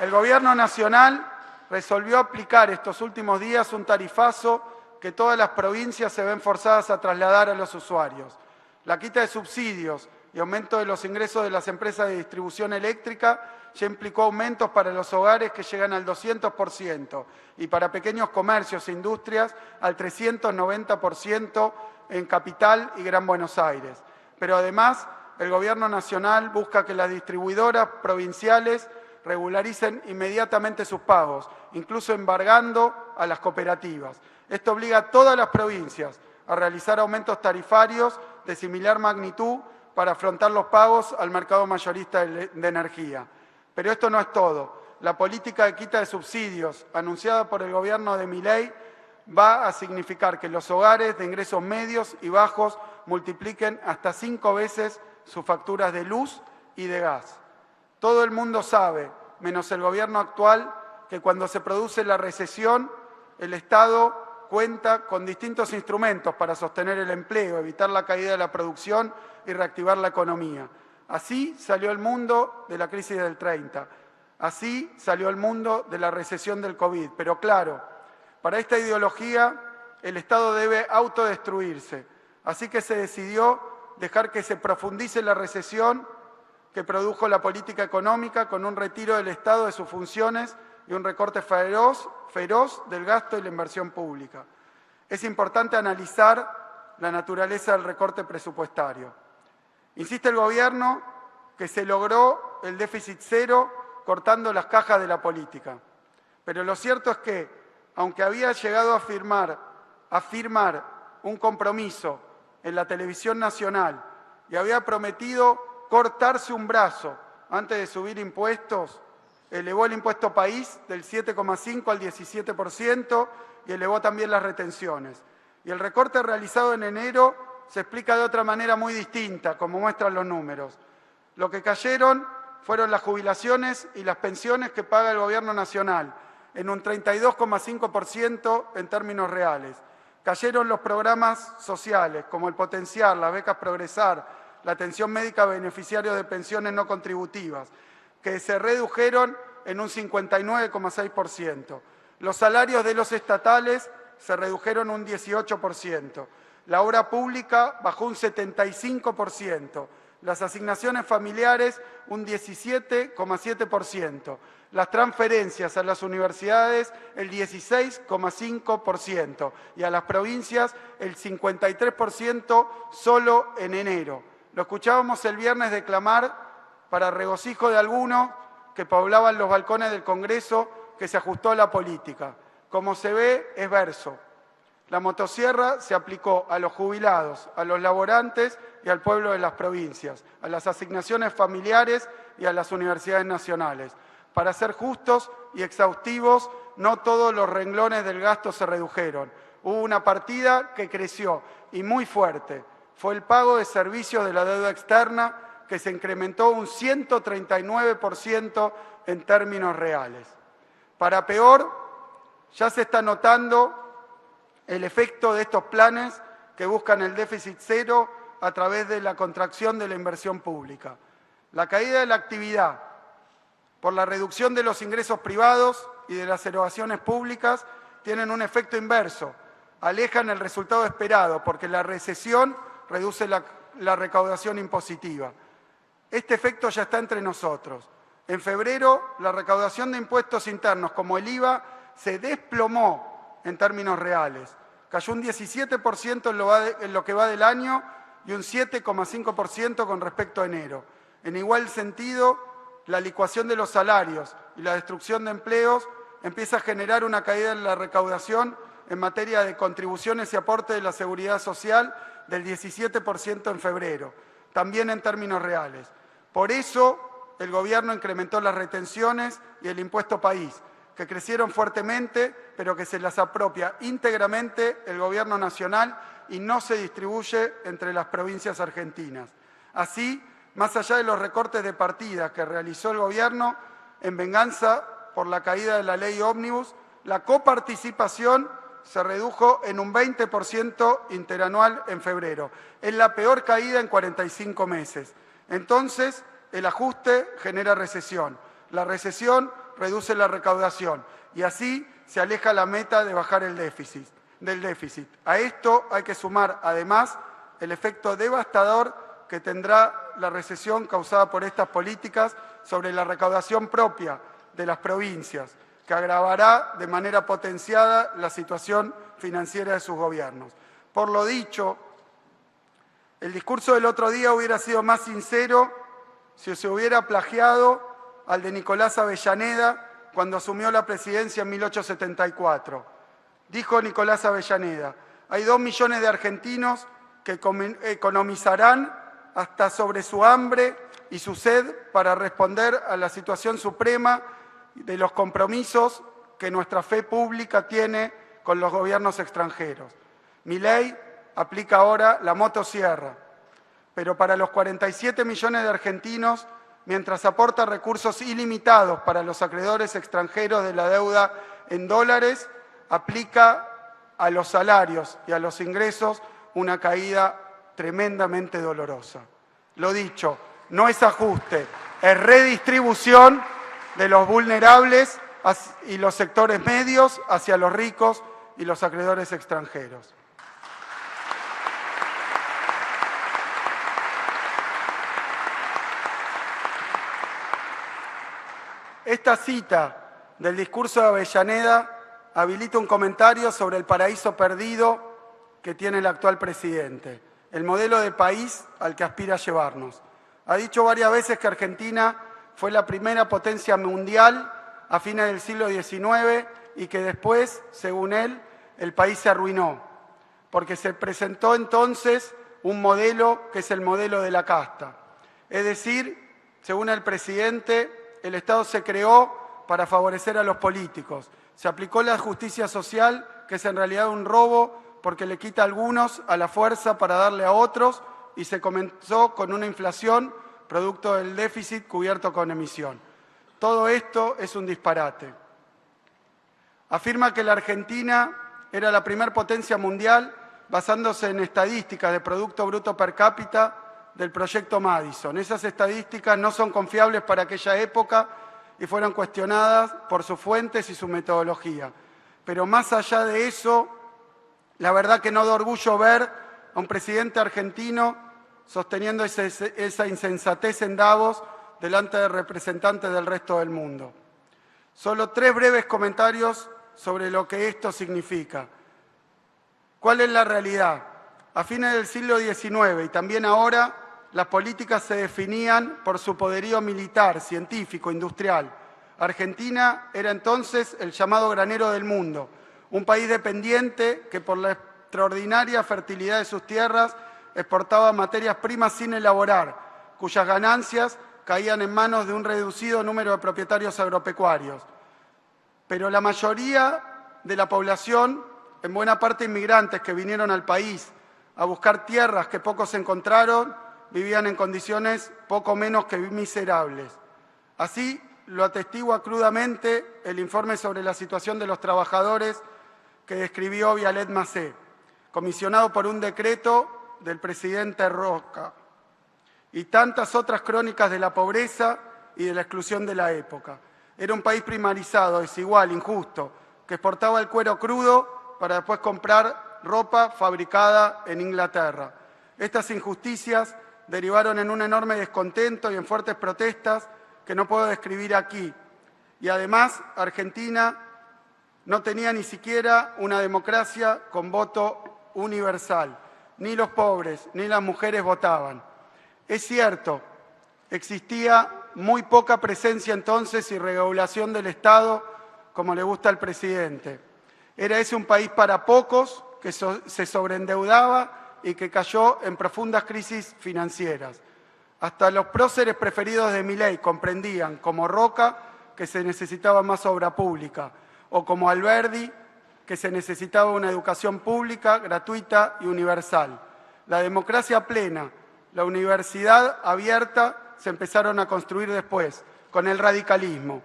El Gobierno Nacional resolvió aplicar estos últimos días un tarifazo que todas las provincias se ven forzadas a trasladar a los usuarios. La quita de subsidios y aumento de los ingresos de las empresas de distribución eléctrica ya implicó aumentos para los hogares que llegan al 200% y para pequeños comercios e industrias al 390% en Capital y Gran Buenos Aires. Pero además, el Gobierno Nacional busca que las distribuidoras provinciales regularicen inmediatamente sus pagos, incluso embargando a las cooperativas. Esto obliga a todas las provincias a realizar aumentos tarifarios de similar magnitud para afrontar los pagos al mercado mayorista de energía. Pero esto no es todo. La política de quita de subsidios anunciada por el gobierno de Milei va a significar que los hogares de ingresos medios y bajos multipliquen hasta 5 veces sus facturas de luz y de gas. Todo el mundo sabe, menos el gobierno actual, que cuando se produce la recesión, el Estado cuenta con distintos instrumentos para sostener el empleo, evitar la caída de la producción y reactivar la economía. Así salió el mundo de la crisis del 30. Así salió el mundo de la recesión del COVID. Pero claro, para esta ideología el Estado debe autodestruirse. Así que se decidió dejar que se profundice la recesión que produjo la política económica con un retiro del Estado de sus funciones y un recorte feroz del gasto y la inversión pública. Es importante analizar la naturaleza del recorte presupuestario. Insiste el Gobierno que se logró el déficit cero cortando las cajas de la política. Pero lo cierto es que, aunque había llegado a firmar un compromiso en la televisión nacional y había prometido cortarse un brazo antes de subir impuestos, elevó el impuesto país del 7,5 al 17% y elevó también las retenciones. Y el recorte realizado en enero se explica de otra manera muy distinta, como muestran los números. Lo que cayeron fueron las jubilaciones y las pensiones que paga el Gobierno Nacional, en un 32,5% en términos reales. Cayeron los programas sociales, como el Potenciar, las becas Progresar, la atención médica a beneficiarios de pensiones no contributivas, que se redujeron en un 59,6%. Los salarios de los estatales se redujeron un 18%. La obra pública bajó un 75%. Las asignaciones familiares un 17,7%. Las transferencias a las universidades el 16,5% y a las provincias el 53% solo en enero. Lo escuchábamos el viernes declamar, para regocijo de algunos que poblaban los balcones del Congreso, que se ajustó a la política. Como se ve, es verso. La motosierra se aplicó a los jubilados, a los laborantes y al pueblo de las provincias, a las asignaciones familiares y a las universidades nacionales. Para ser justos y exhaustivos, no todos los renglones del gasto se redujeron. Hubo una partida que creció y muy fuerte. Fue el pago de servicios de la deuda externa, que se incrementó un 139% en términos reales. Para peor, ya se está notando el efecto de estos planes que buscan el déficit cero a través de la contracción de la inversión pública. La caída de la actividad por la reducción de los ingresos privados y de las erogaciones públicas tienen un efecto inverso. Alejan el resultado esperado porque la recesión reduce la recaudación impositiva. Este efecto ya está entre nosotros. En febrero, la recaudación de impuestos internos, como el IVA, se desplomó en términos reales. Cayó un 17% en lo que va del año y un 7,5% con respecto a enero. En igual sentido, la licuación de los salarios y la destrucción de empleos empieza a generar una caída en la recaudación en materia de contribuciones y aporte de la seguridad social del 17% en febrero, también en términos reales. Por eso, el Gobierno incrementó las retenciones y el impuesto país, que crecieron fuertemente, pero que se las apropia íntegramente el Gobierno Nacional y no se distribuye entre las provincias argentinas. Así, más allá de los recortes de partidas que realizó el Gobierno, en venganza por la caída de la ley ómnibus, la coparticipación se redujo en un 20% interanual en febrero. Es la peor caída en 45 meses. Entonces, el ajuste genera recesión. La recesión reduce la recaudación y así se aleja la meta de bajar del déficit. A esto hay que sumar, además, el efecto devastador que tendrá la recesión causada por estas políticas sobre la recaudación propia de las provincias, que agravará de manera potenciada la situación financiera de sus gobiernos. Por lo dicho, el discurso del otro día hubiera sido más sincero si se hubiera plagiado al de Nicolás Avellaneda cuando asumió la presidencia en 1874. Dijo Nicolás Avellaneda: hay 2 millones de argentinos que economizarán hasta sobre su hambre y su sed para responder a la situación suprema de los compromisos que nuestra fe pública tiene con los gobiernos extranjeros. Milei aplica ahora la motosierra, pero para los 47 millones de argentinos, mientras aporta recursos ilimitados para los acreedores extranjeros de la deuda en dólares, aplica a los salarios y a los ingresos una caída tremendamente dolorosa. Lo dicho, no es ajuste, es redistribución de los vulnerables y los sectores medios hacia los ricos y los acreedores extranjeros. Esta cita del discurso de Avellaneda habilita un comentario sobre el paraíso perdido que tiene el actual presidente, el modelo de país al que aspira a llevarnos. Ha dicho varias veces que Argentina fue la primera potencia mundial a fines del siglo XIX y que después, según él, el país se arruinó, porque se presentó entonces un modelo que es el modelo de la casta. Es decir, según el presidente, el Estado se creó para favorecer a los políticos. Se aplicó la justicia social, que es en realidad un robo porque le quita a algunos a la fuerza para darle a otros, y se comenzó con una inflación producto del déficit cubierto con emisión. Todo esto es un disparate. Afirma que la Argentina era la primera potencia mundial basándose en estadísticas de Producto Bruto Per Cápita del Proyecto Madison. Esas estadísticas no son confiables para aquella época y fueron cuestionadas por sus fuentes y su metodología. Pero más allá de eso, la verdad que no da orgullo ver a un presidente argentino sosteniendo esa insensatez en Davos delante de representantes del resto del mundo. Solo 3 breves comentarios sobre lo que esto significa. ¿Cuál es la realidad? A fines del siglo XIX y también ahora, las políticas se definían por su poderío militar, científico, industrial. Argentina era entonces el llamado granero del mundo, un país dependiente que por la extraordinaria fertilidad de sus tierras exportaba materias primas sin elaborar, cuyas ganancias caían en manos de un reducido número de propietarios agropecuarios. Pero la mayoría de la población, en buena parte inmigrantes que vinieron al país a buscar tierras que pocos encontraron, vivían en condiciones poco menos que miserables. Así lo atestigua crudamente el informe sobre la situación de los trabajadores que describió Vialet Macé, comisionado por un decreto del presidente Roca, y tantas otras crónicas de la pobreza y de la exclusión de la época. Era un país primarizado, desigual, injusto, que exportaba el cuero crudo para después comprar ropa fabricada en Inglaterra. Estas injusticias derivaron en un enorme descontento y en fuertes protestas que no puedo describir aquí. Y además, Argentina no tenía ni siquiera una democracia con voto universal. Ni los pobres ni las mujeres votaban. Es cierto, existía muy poca presencia entonces y regulación del Estado, como le gusta al presidente. Era ese un país para pocos que se sobreendeudaba y que cayó en profundas crisis financieras. Hasta los próceres preferidos de Milei comprendían, como Roca, que se necesitaba más obra pública, o como Alberdi, que se necesitaba una educación pública, gratuita y universal. La democracia plena, la universidad abierta se empezaron a construir después, con el radicalismo.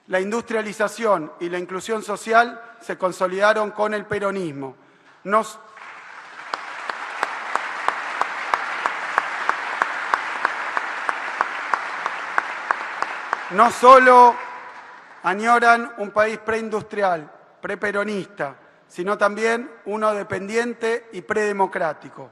La industrialización y la inclusión social se consolidaron con el peronismo. No solo añoran un país preindustrial, preperonista, sino también uno dependiente y predemocrático.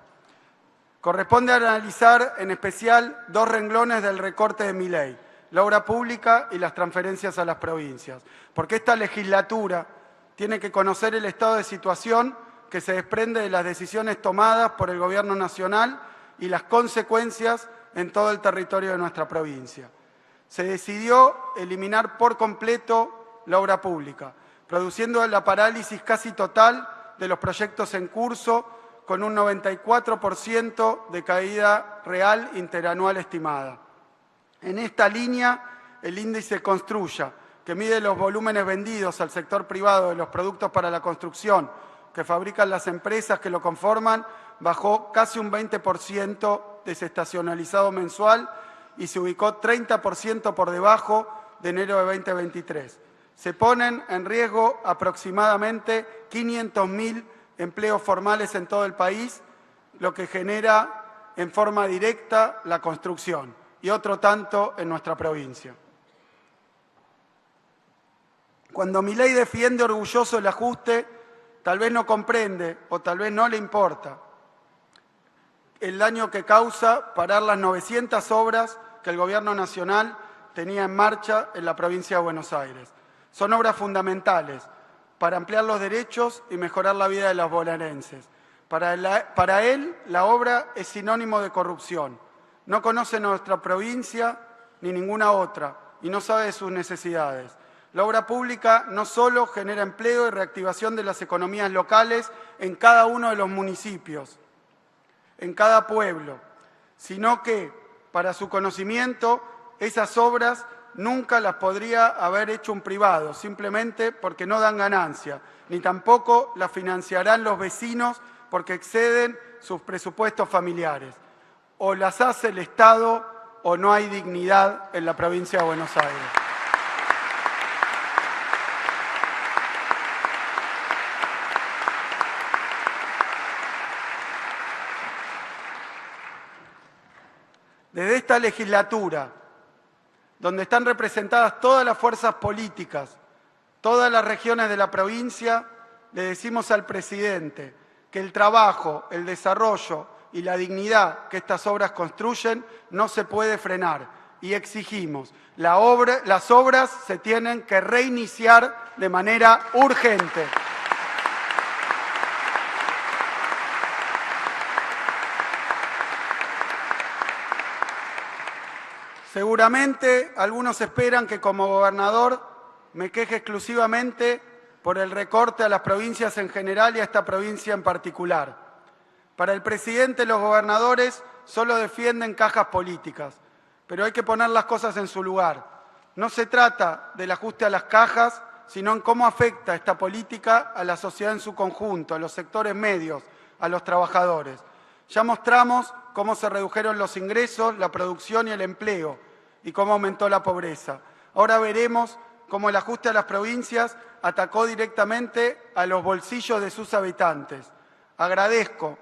Corresponde analizar en especial dos renglones del recorte de Milei: la obra pública y las transferencias a las provincias, porque esta legislatura tiene que conocer el estado de situación que se desprende de las decisiones tomadas por el Gobierno Nacional y las consecuencias en todo el territorio de nuestra provincia. Se decidió eliminar por completo la obra pública, produciendo la parálisis casi total de los proyectos en curso, con un 94% de caída real interanual estimada. En esta línea, el índice Construya, que mide los volúmenes vendidos al sector privado de los productos para la construcción que fabrican las empresas que lo conforman, bajó casi un 20% desestacionalizado mensual y se ubicó 30% por debajo de enero de 2023. Se ponen en riesgo aproximadamente 500.000 empleos formales en todo el país, lo que genera en forma directa la construcción, y otro tanto en nuestra provincia. Cuando Milei defiende orgulloso el ajuste, tal vez no comprende o tal vez no le importa el daño que causa parar las 900 obras que el Gobierno Nacional tenía en marcha en la provincia de Buenos Aires. Son obras fundamentales para ampliar los derechos y mejorar la vida de los bonaerenses. Para él, la obra es sinónimo de corrupción. No conoce nuestra provincia ni ninguna otra y no sabe de sus necesidades. La obra pública no solo genera empleo y reactivación de las economías locales en cada uno de los municipios, en cada pueblo, sino que, para su conocimiento, esas obras nunca las podría haber hecho un privado, simplemente porque no dan ganancia, ni tampoco las financiarán los vecinos porque exceden sus presupuestos familiares. O las hace el Estado o no hay dignidad en la provincia de Buenos Aires. Desde esta legislatura, donde están representadas todas las fuerzas políticas, todas las regiones de la provincia, le decimos al presidente que el trabajo, el desarrollo y la dignidad que estas obras construyen no se puede frenar y exigimos las obras se tienen que reiniciar de manera urgente. Seguramente algunos esperan que como gobernador me queje exclusivamente por el recorte a las provincias en general y a esta provincia en particular. Para el presidente, los gobernadores solo defienden cajas políticas, pero hay que poner las cosas en su lugar. No se trata del ajuste a las cajas, sino en cómo afecta esta política a la sociedad en su conjunto, a los sectores medios, a los trabajadores. Ya mostramos cómo se redujeron los ingresos, la producción y el empleo, y cómo aumentó la pobreza. Ahora veremos cómo el ajuste a las provincias atacó directamente a los bolsillos de sus habitantes. Agradezco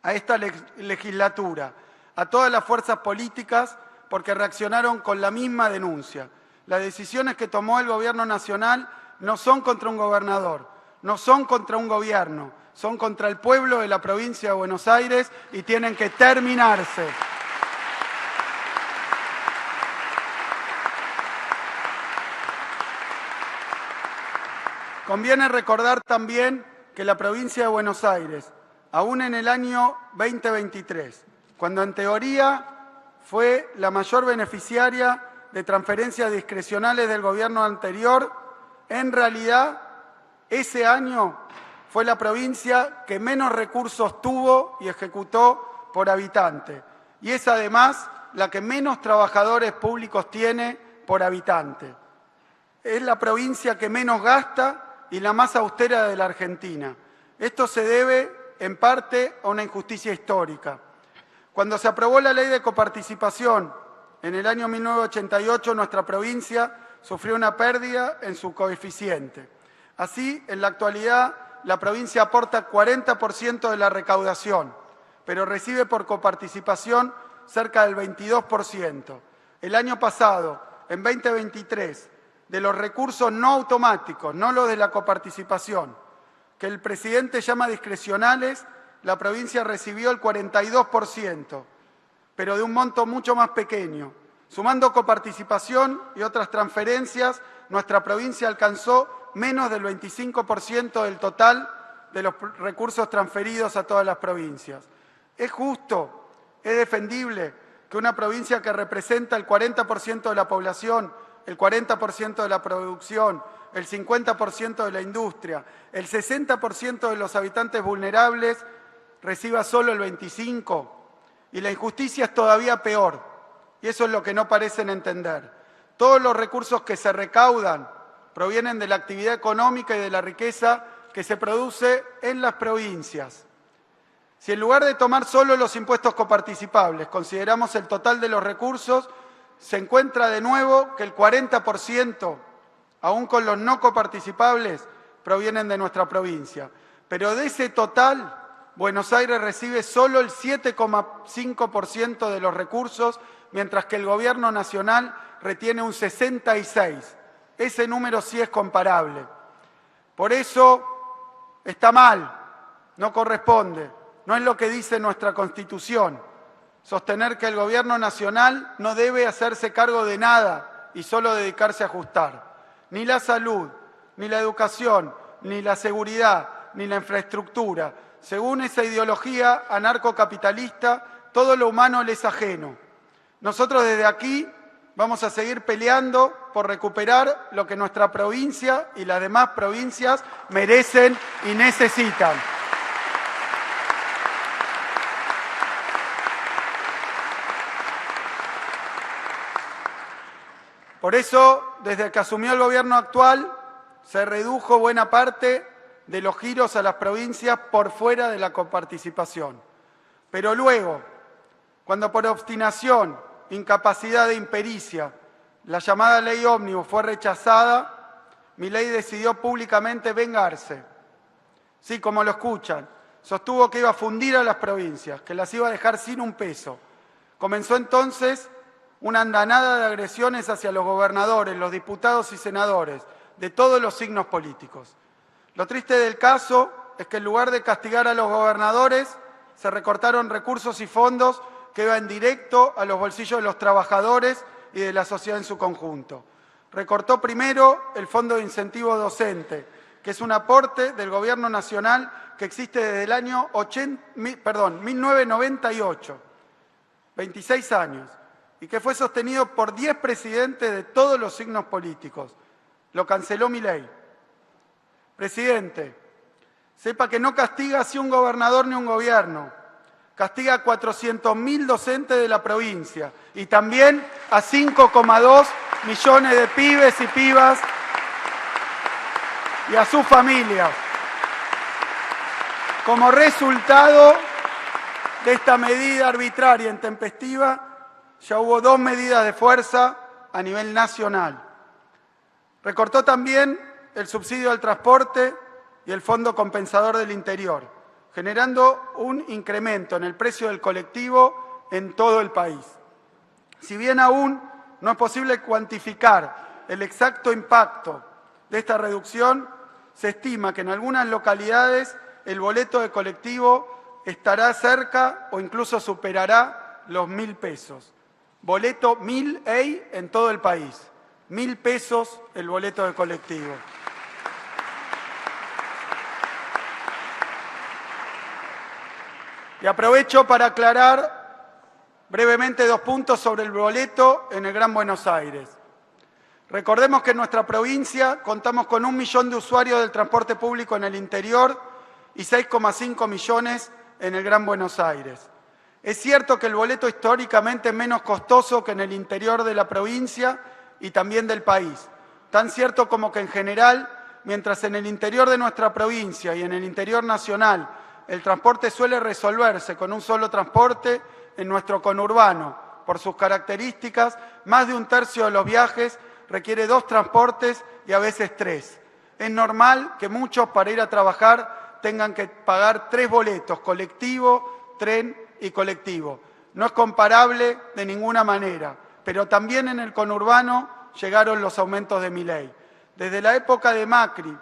a esta legislatura, a todas las fuerzas políticas, porque reaccionaron con la misma denuncia. Las decisiones que tomó el Gobierno Nacional no son contra un gobernador, no son contra un gobierno, son contra el pueblo de la provincia de Buenos Aires y tienen que terminarse. Conviene recordar también que la provincia de Buenos Aires, aún en el año 2023, cuando en teoría fue la mayor beneficiaria de transferencias discrecionales del gobierno anterior, en realidad ese año fue la provincia que menos recursos tuvo y ejecutó por habitante. Y es además la que menos trabajadores públicos tiene por habitante. Es la provincia que menos gasta y la más austera de la Argentina. Esto se debe, en parte, a una injusticia histórica. Cuando se aprobó la ley de coparticipación en el año 1988, nuestra provincia sufrió una pérdida en su coeficiente. Así, en la actualidad, la provincia aporta 40% de la recaudación, pero recibe por coparticipación cerca del 22%. El año pasado, en 2023, de los recursos no automáticos, no los de la coparticipación, que el presidente llama discrecionales, la provincia recibió el 42%, pero de un monto mucho más pequeño. Sumando coparticipación y otras transferencias, nuestra provincia alcanzó menos del 25% del total de los recursos transferidos a todas las provincias. ¿Es justo? ¿Es defendible que una provincia que representa el 40% de la población, el 40% de la producción, el 50% de la industria, el 60% de los habitantes vulnerables, reciba solo el 25%? Y la injusticia es todavía peor, y eso es lo que no parecen entender. Todos los recursos que se recaudan provienen de la actividad económica y de la riqueza que se produce en las provincias. Si en lugar de tomar solo los impuestos coparticipables consideramos el total de los recursos, se encuentra de nuevo que el 40%, aún con los no coparticipables, provienen de nuestra provincia. Pero de ese total, Buenos Aires recibe solo el 7,5% de los recursos, mientras que el Gobierno Nacional retiene un 66%. Ese número sí es comparable. Por eso está mal, no corresponde, no es lo que dice nuestra Constitución. Sostener que el Gobierno Nacional no debe hacerse cargo de nada y solo dedicarse a ajustar. Ni la salud, ni la educación, ni la seguridad, ni la infraestructura. Según esa ideología anarcocapitalista, todo lo humano le es ajeno. Nosotros desde aquí vamos a seguir peleando por recuperar lo que nuestra provincia y las demás provincias merecen y necesitan. Por eso, desde que asumió el gobierno actual, se redujo buena parte de los giros a las provincias por fuera de la coparticipación. Pero luego, cuando por obstinación, incapacidad e impericia, la llamada ley ómnibus fue rechazada, Milei decidió públicamente vengarse. Sí, como lo escuchan, sostuvo que iba a fundir a las provincias, que las iba a dejar sin un peso. Comenzó entonces una andanada de agresiones hacia los gobernadores, los diputados y senadores, de todos los signos políticos. Lo triste del caso es que en lugar de castigar a los gobernadores, se recortaron recursos y fondos que iban directo a los bolsillos de los trabajadores y de la sociedad en su conjunto. Recortó primero el Fondo de Incentivo Docente, que es un aporte del Gobierno Nacional que existe desde el año 1998, 26 años, y que fue sostenido por 10 presidentes de todos los signos políticos. Lo canceló Milei. Presidente, sepa que no castiga así un gobernador ni un gobierno. Castiga a 400.000 docentes de la provincia y también a 5,2 millones de pibes y pibas y a sus familias. Como resultado de esta medida arbitraria e intempestiva, ya hubo 2 medidas de fuerza a nivel nacional. Recortó también el subsidio al transporte y el Fondo Compensador del Interior, generando un incremento en el precio del colectivo en todo el país. Si bien aún no es posible cuantificar el exacto impacto de esta reducción, se estima que en algunas localidades el boleto de colectivo estará cerca o incluso superará los 1.000 pesos. Boleto 1.000 EI en todo el país. 1.000 pesos el boleto de colectivo. Y aprovecho para aclarar brevemente 2 puntos sobre el boleto en el Gran Buenos Aires. Recordemos que en nuestra provincia contamos con 1 millón de usuarios del transporte público en el interior y 6,5 millones en el Gran Buenos Aires. Es cierto que el boleto históricamente es menos costoso que en el interior de la provincia y también del país. Tan cierto como que en general, mientras en el interior de nuestra provincia y en el interior nacional el transporte suele resolverse con un solo transporte, en nuestro conurbano, por sus características, más de 1/3 de los viajes requiere 2 transportes y a veces 3. Es normal que muchos para ir a trabajar tengan que pagar 3 boletos, colectivo, tren y colectivo. No es comparable de ninguna manera, pero también en el conurbano llegaron los aumentos de Milei. Desde la época de Macri,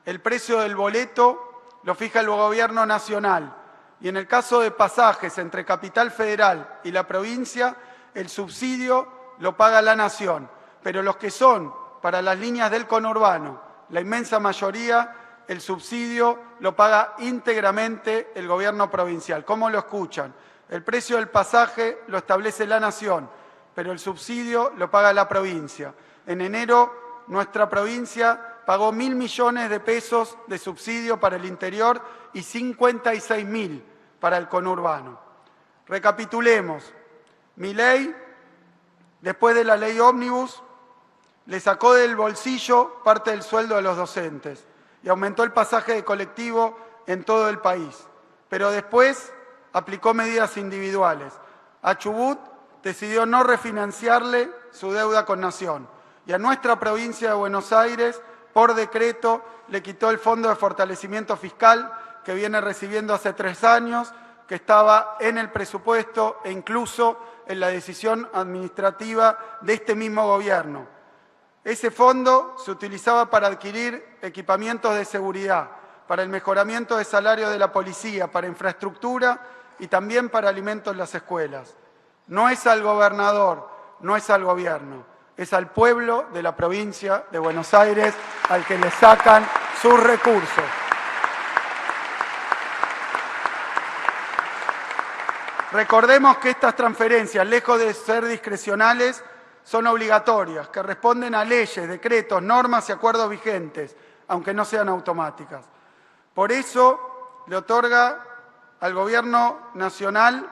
el precio del boleto lo fija el Gobierno Nacional Y en el caso de pasajes entre Capital Federal y la provincia, el subsidio lo paga la Nación. Pero los que son para las líneas del conurbano, la inmensa mayoría, el subsidio lo paga íntegramente el gobierno provincial. ¿Cómo lo escuchan? El precio del pasaje lo establece la Nación, pero el subsidio lo paga la provincia. En enero, nuestra provincia pagó 1.000 millones de pesos de subsidio para el interior y 56.000 para el conurbano. Recapitulemos. Milei, después de la ley ómnibus, le sacó del bolsillo parte del sueldo de los docentes y aumentó el pasaje de colectivo en todo el país. Pero después aplicó medidas individuales. A Chubut decidió no refinanciarle su deuda con Nación. Y a nuestra provincia de Buenos Aires, por decreto, le quitó el Fondo de Fortalecimiento Fiscal que viene recibiendo hace 3 años, que estaba en el presupuesto e incluso en la decisión administrativa de este mismo gobierno. Ese fondo se utilizaba para adquirir equipamientos de seguridad, para el mejoramiento de salario de la policía, para infraestructura y también para alimentos en las escuelas. No es al gobernador, no es al gobierno, es al pueblo de la provincia de Buenos Aires al que le sacan sus recursos. Recordemos que estas transferencias, lejos de ser discrecionales, son obligatorias, que responden a leyes, decretos, normas y acuerdos vigentes, aunque no sean automáticas. Por eso le otorga al Gobierno Nacional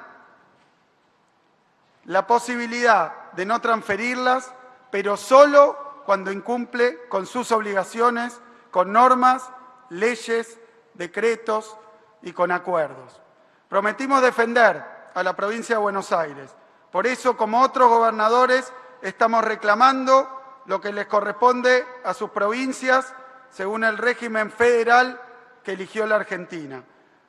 la posibilidad de no transferirlas, pero solo cuando incumple con sus obligaciones, con normas, leyes, decretos y con acuerdos. Prometimos defender a la provincia de Buenos Aires. Por eso, como otros gobernadores, estamos reclamando lo que les corresponde a sus provincias según el régimen federal que eligió la Argentina.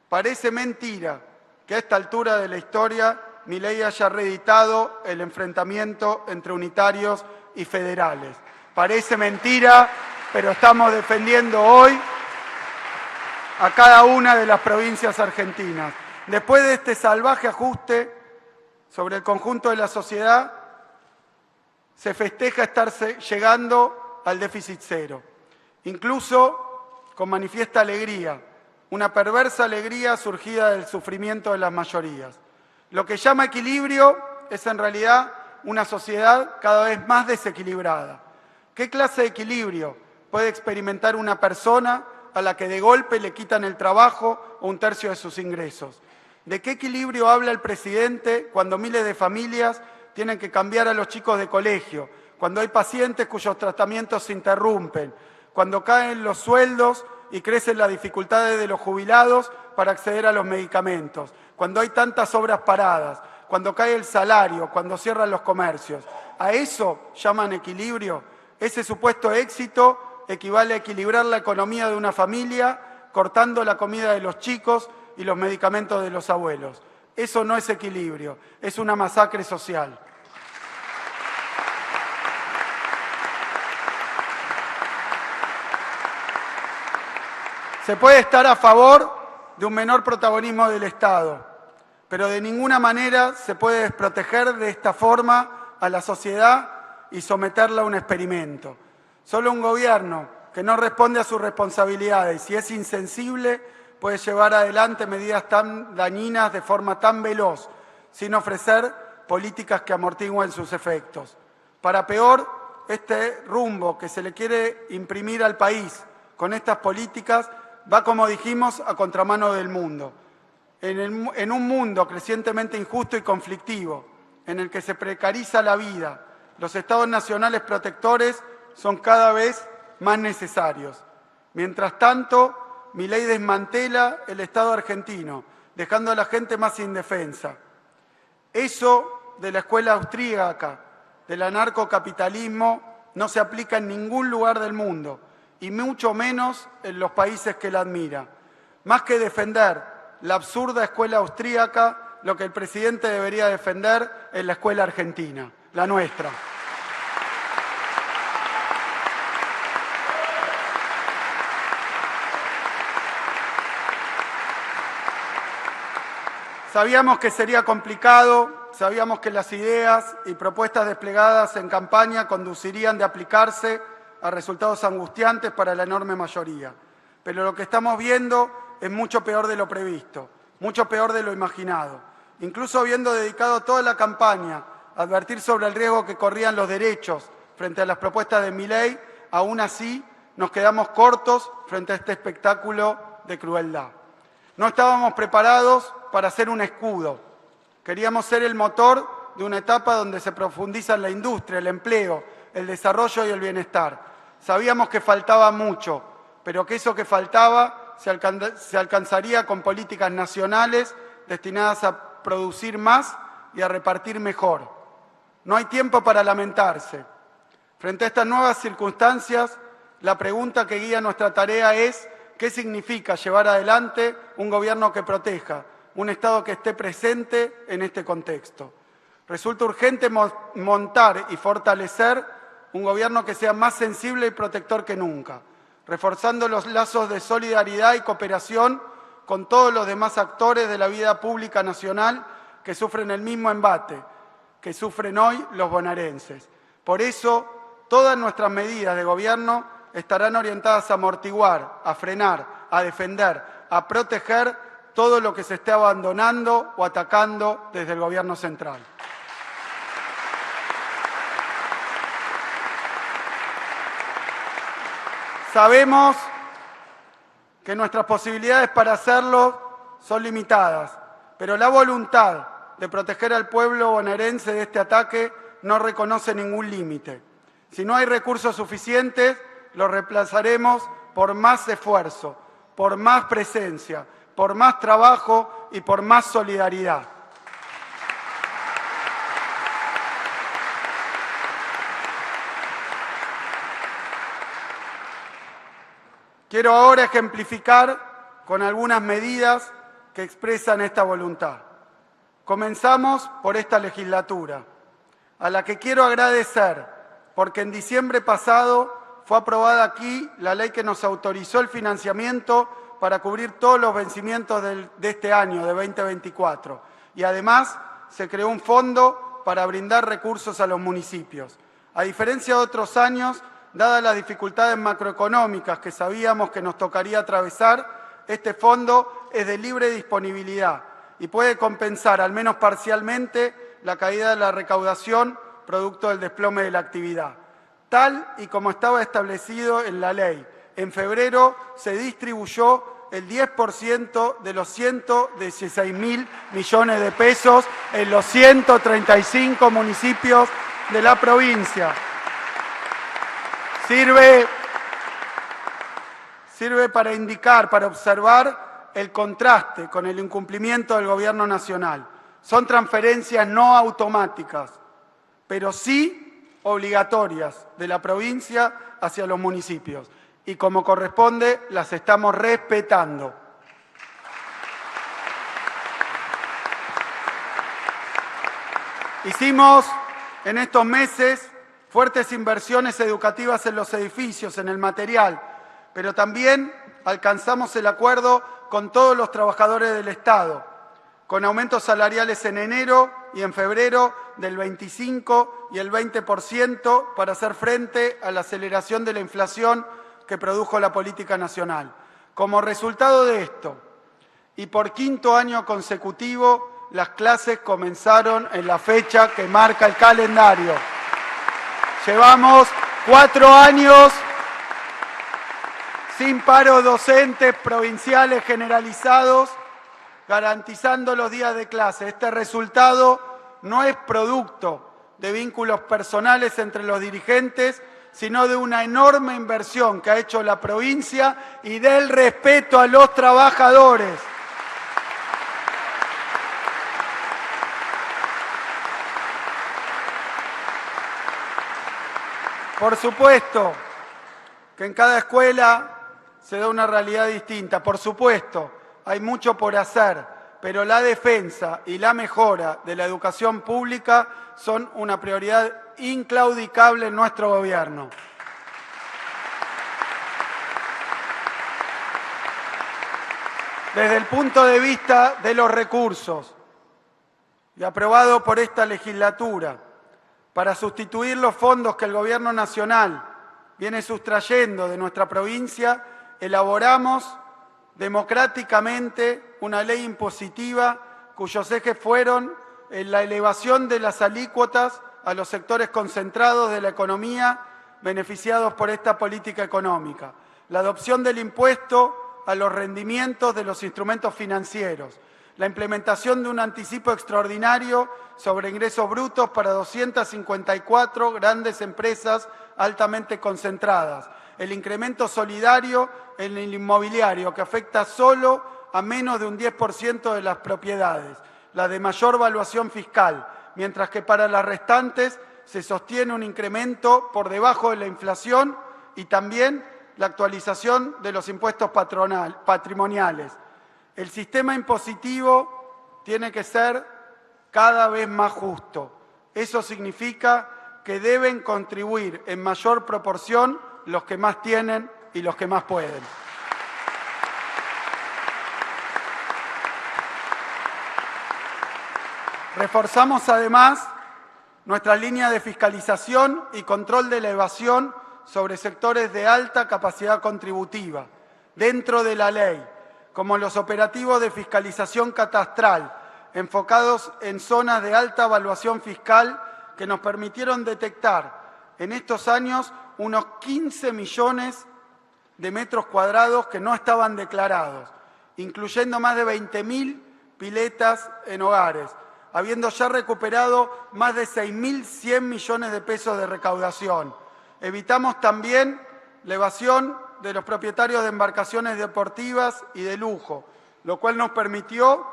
Parece mentira que a esta altura de la historia Milei haya reeditado el enfrentamiento entre unitarios y federales. Parece mentira, pero estamos defendiendo hoy a cada una de las provincias argentinas. Después de este salvaje ajuste sobre el conjunto de la sociedad, se festeja estar llegando al déficit cero, incluso con manifiesta alegría, una perversa alegría surgida del sufrimiento de las mayorías. Lo que llama equilibrio es en realidad una sociedad cada vez más desequilibrada. ¿Qué clase de equilibrio puede experimentar una persona a la que de golpe le quitan el trabajo o 1/3 de sus ingresos? ¿De qué equilibrio habla el presidente cuando miles de familias tienen que cambiar a los chicos de colegio, cuando hay pacientes cuyos tratamientos se interrumpen, cuando caen los sueldos y crecen las dificultades de los jubilados para acceder a los medicamentos, cuando hay tantas obras paradas, cuando cae el salario, cuando cierran los comercios? ¿A eso llaman equilibrio? Ese supuesto éxito equivale a equilibrar la economía de una familia cortando la comida de los chicos y los medicamentos de los abuelos. Eso no es equilibrio, es una masacre social. Se puede estar a favor de un menor protagonismo del Estado, pero de ninguna manera se puede desproteger de esta forma a la sociedad y someterla a un experimento. Solo un gobierno que no responde a sus responsabilidades y es insensible puede llevar adelante medidas tan dañinas de forma tan veloz, sin ofrecer políticas que amortigüen sus efectos. Para peor, este rumbo que se le quiere imprimir al país con estas políticas va, como dijimos, a contramano del mundo. En un mundo crecientemente injusto y conflictivo, en el que se precariza la vida, los estados nacionales protectores son cada vez más necesarios. Mientras tanto, Milei desmantela el Estado argentino, dejando a la gente más indefensa. Eso de la escuela austríaca, del anarcocapitalismo, no se aplica en ningún lugar del mundo, y mucho menos en los países que la admiran. Más que defender la absurda escuela austríaca, lo que el presidente debería defender es la escuela argentina, la nuestra. Sabíamos que sería complicado, sabíamos que las ideas y propuestas desplegadas en campaña conducirían de aplicarse a resultados angustiantes para la enorme mayoría. Pero lo que estamos viendo es mucho peor de lo previsto, mucho peor de lo imaginado. Incluso habiendo dedicado toda la campaña a advertir sobre el riesgo que corrían los derechos frente a las propuestas de Milei, aún así nos quedamos cortos frente a este espectáculo de crueldad. No estábamos preparados para ser un escudo. Queríamos ser el motor de una etapa donde se profundiza en la industria, el empleo, el desarrollo y el bienestar. Sabíamos que faltaba mucho, pero que eso que faltaba se alcanzaría con políticas nacionales destinadas a producir más y a repartir mejor. No hay tiempo para lamentarse. Frente a estas nuevas circunstancias, la pregunta que guía nuestra tarea es: ¿qué significa llevar adelante un gobierno que proteja, un Estado que esté presente en este contexto? Resulta urgente montar y fortalecer un gobierno que sea más sensible y protector que nunca, reforzando los lazos de solidaridad y cooperación con todos los demás actores de la vida pública nacional que sufren el mismo embate que sufren hoy los bonaerenses. Por eso, todas nuestras medidas de gobierno estarán orientadas a amortiguar, a frenar, a defender, a proteger todo lo que se esté abandonando o atacando desde el Gobierno central. Sabemos que nuestras posibilidades para hacerlo son limitadas, pero la voluntad de proteger al pueblo bonaerense de este ataque no reconoce ningún límite. Si no hay recursos suficientes, lo reemplazaremos por más esfuerzo, por más presencia, por más trabajo y por más solidaridad. Quiero ahora ejemplificar con algunas medidas que expresan esta voluntad. Comenzamos por esta legislatura, a la que quiero agradecer porque en diciembre pasado fue aprobada aquí la ley que nos autorizó el financiamiento para cubrir todos los vencimientos de este año, de 2024. Y además se creó un fondo para brindar recursos a los municipios. A diferencia de otros años, dadas las dificultades macroeconómicas que sabíamos que nos tocaría atravesar, este fondo es de libre disponibilidad y puede compensar, al menos parcialmente, la caída de la recaudación producto del desplome de la actividad. Tal y como estaba establecido en la ley, en febrero se distribuyó el 10% de los 116.000 millones de pesos en los 135 municipios de la provincia. Sirve para indicar, para observar el contraste con el incumplimiento del Gobierno nacional. Son transferencias no automáticas, pero sí obligatorias de la provincia hacia los municipios. Y como corresponde, las estamos respetando. Hicimos en estos meses fuertes inversiones educativas en los edificios, en el material, pero también alcanzamos el acuerdo con todos los trabajadores del Estado, con aumentos salariales en enero y en febrero del 25 y el 20% para hacer frente a la aceleración de la inflación que produjo la política nacional. Como resultado de esto, y por quinto año consecutivo, las clases comenzaron en la fecha que marca el calendario. Llevamos 4 años sin paros docentes provinciales generalizados, garantizando los días de clase. Este resultado no es producto de vínculos personales entre los dirigentes, sino de una enorme inversión que ha hecho la provincia y del respeto a los trabajadores. Por supuesto que en cada escuela se da una realidad distinta. Por supuesto, hay mucho por hacer, pero la defensa y la mejora de la educación pública son una prioridad inclaudicable en nuestro gobierno. Desde el punto de vista de los recursos, y aprobado por esta legislatura para sustituir los fondos que el Gobierno Nacional viene sustrayendo de nuestra provincia, elaboramos democráticamente una ley impositiva cuyos ejes fueron la elevación de las alícuotas a los sectores concentrados de la economía beneficiados por esta política económica, la adopción del impuesto a los rendimientos de los instrumentos financieros, la implementación de un anticipo extraordinario sobre ingresos brutos para 254 grandes empresas altamente concentradas, el incremento solidario en el inmobiliario que afecta solo a menos de un 10% de las propiedades, la de mayor valuación fiscal, mientras que para las restantes se sostiene un incremento por debajo de la inflación y también la actualización de los impuestos patrimoniales. El sistema impositivo tiene que ser cada vez más justo. Eso significa que deben contribuir en mayor proporción los que más tienen y los que más pueden. Reforzamos además nuestra línea de fiscalización y control de la evasión sobre sectores de alta capacidad contributiva, dentro de la ley, como los operativos de fiscalización catastral, enfocados en zonas de alta evaluación fiscal que nos permitieron detectar en estos años unos 15 millones de metros cuadrados que no estaban declarados, incluyendo más de 20.000 piletas en hogares, habiendo ya recuperado más de 6.100 millones de pesos de recaudación. Evitamos también la evasión de los propietarios de embarcaciones deportivas y de lujo, lo cual nos permitió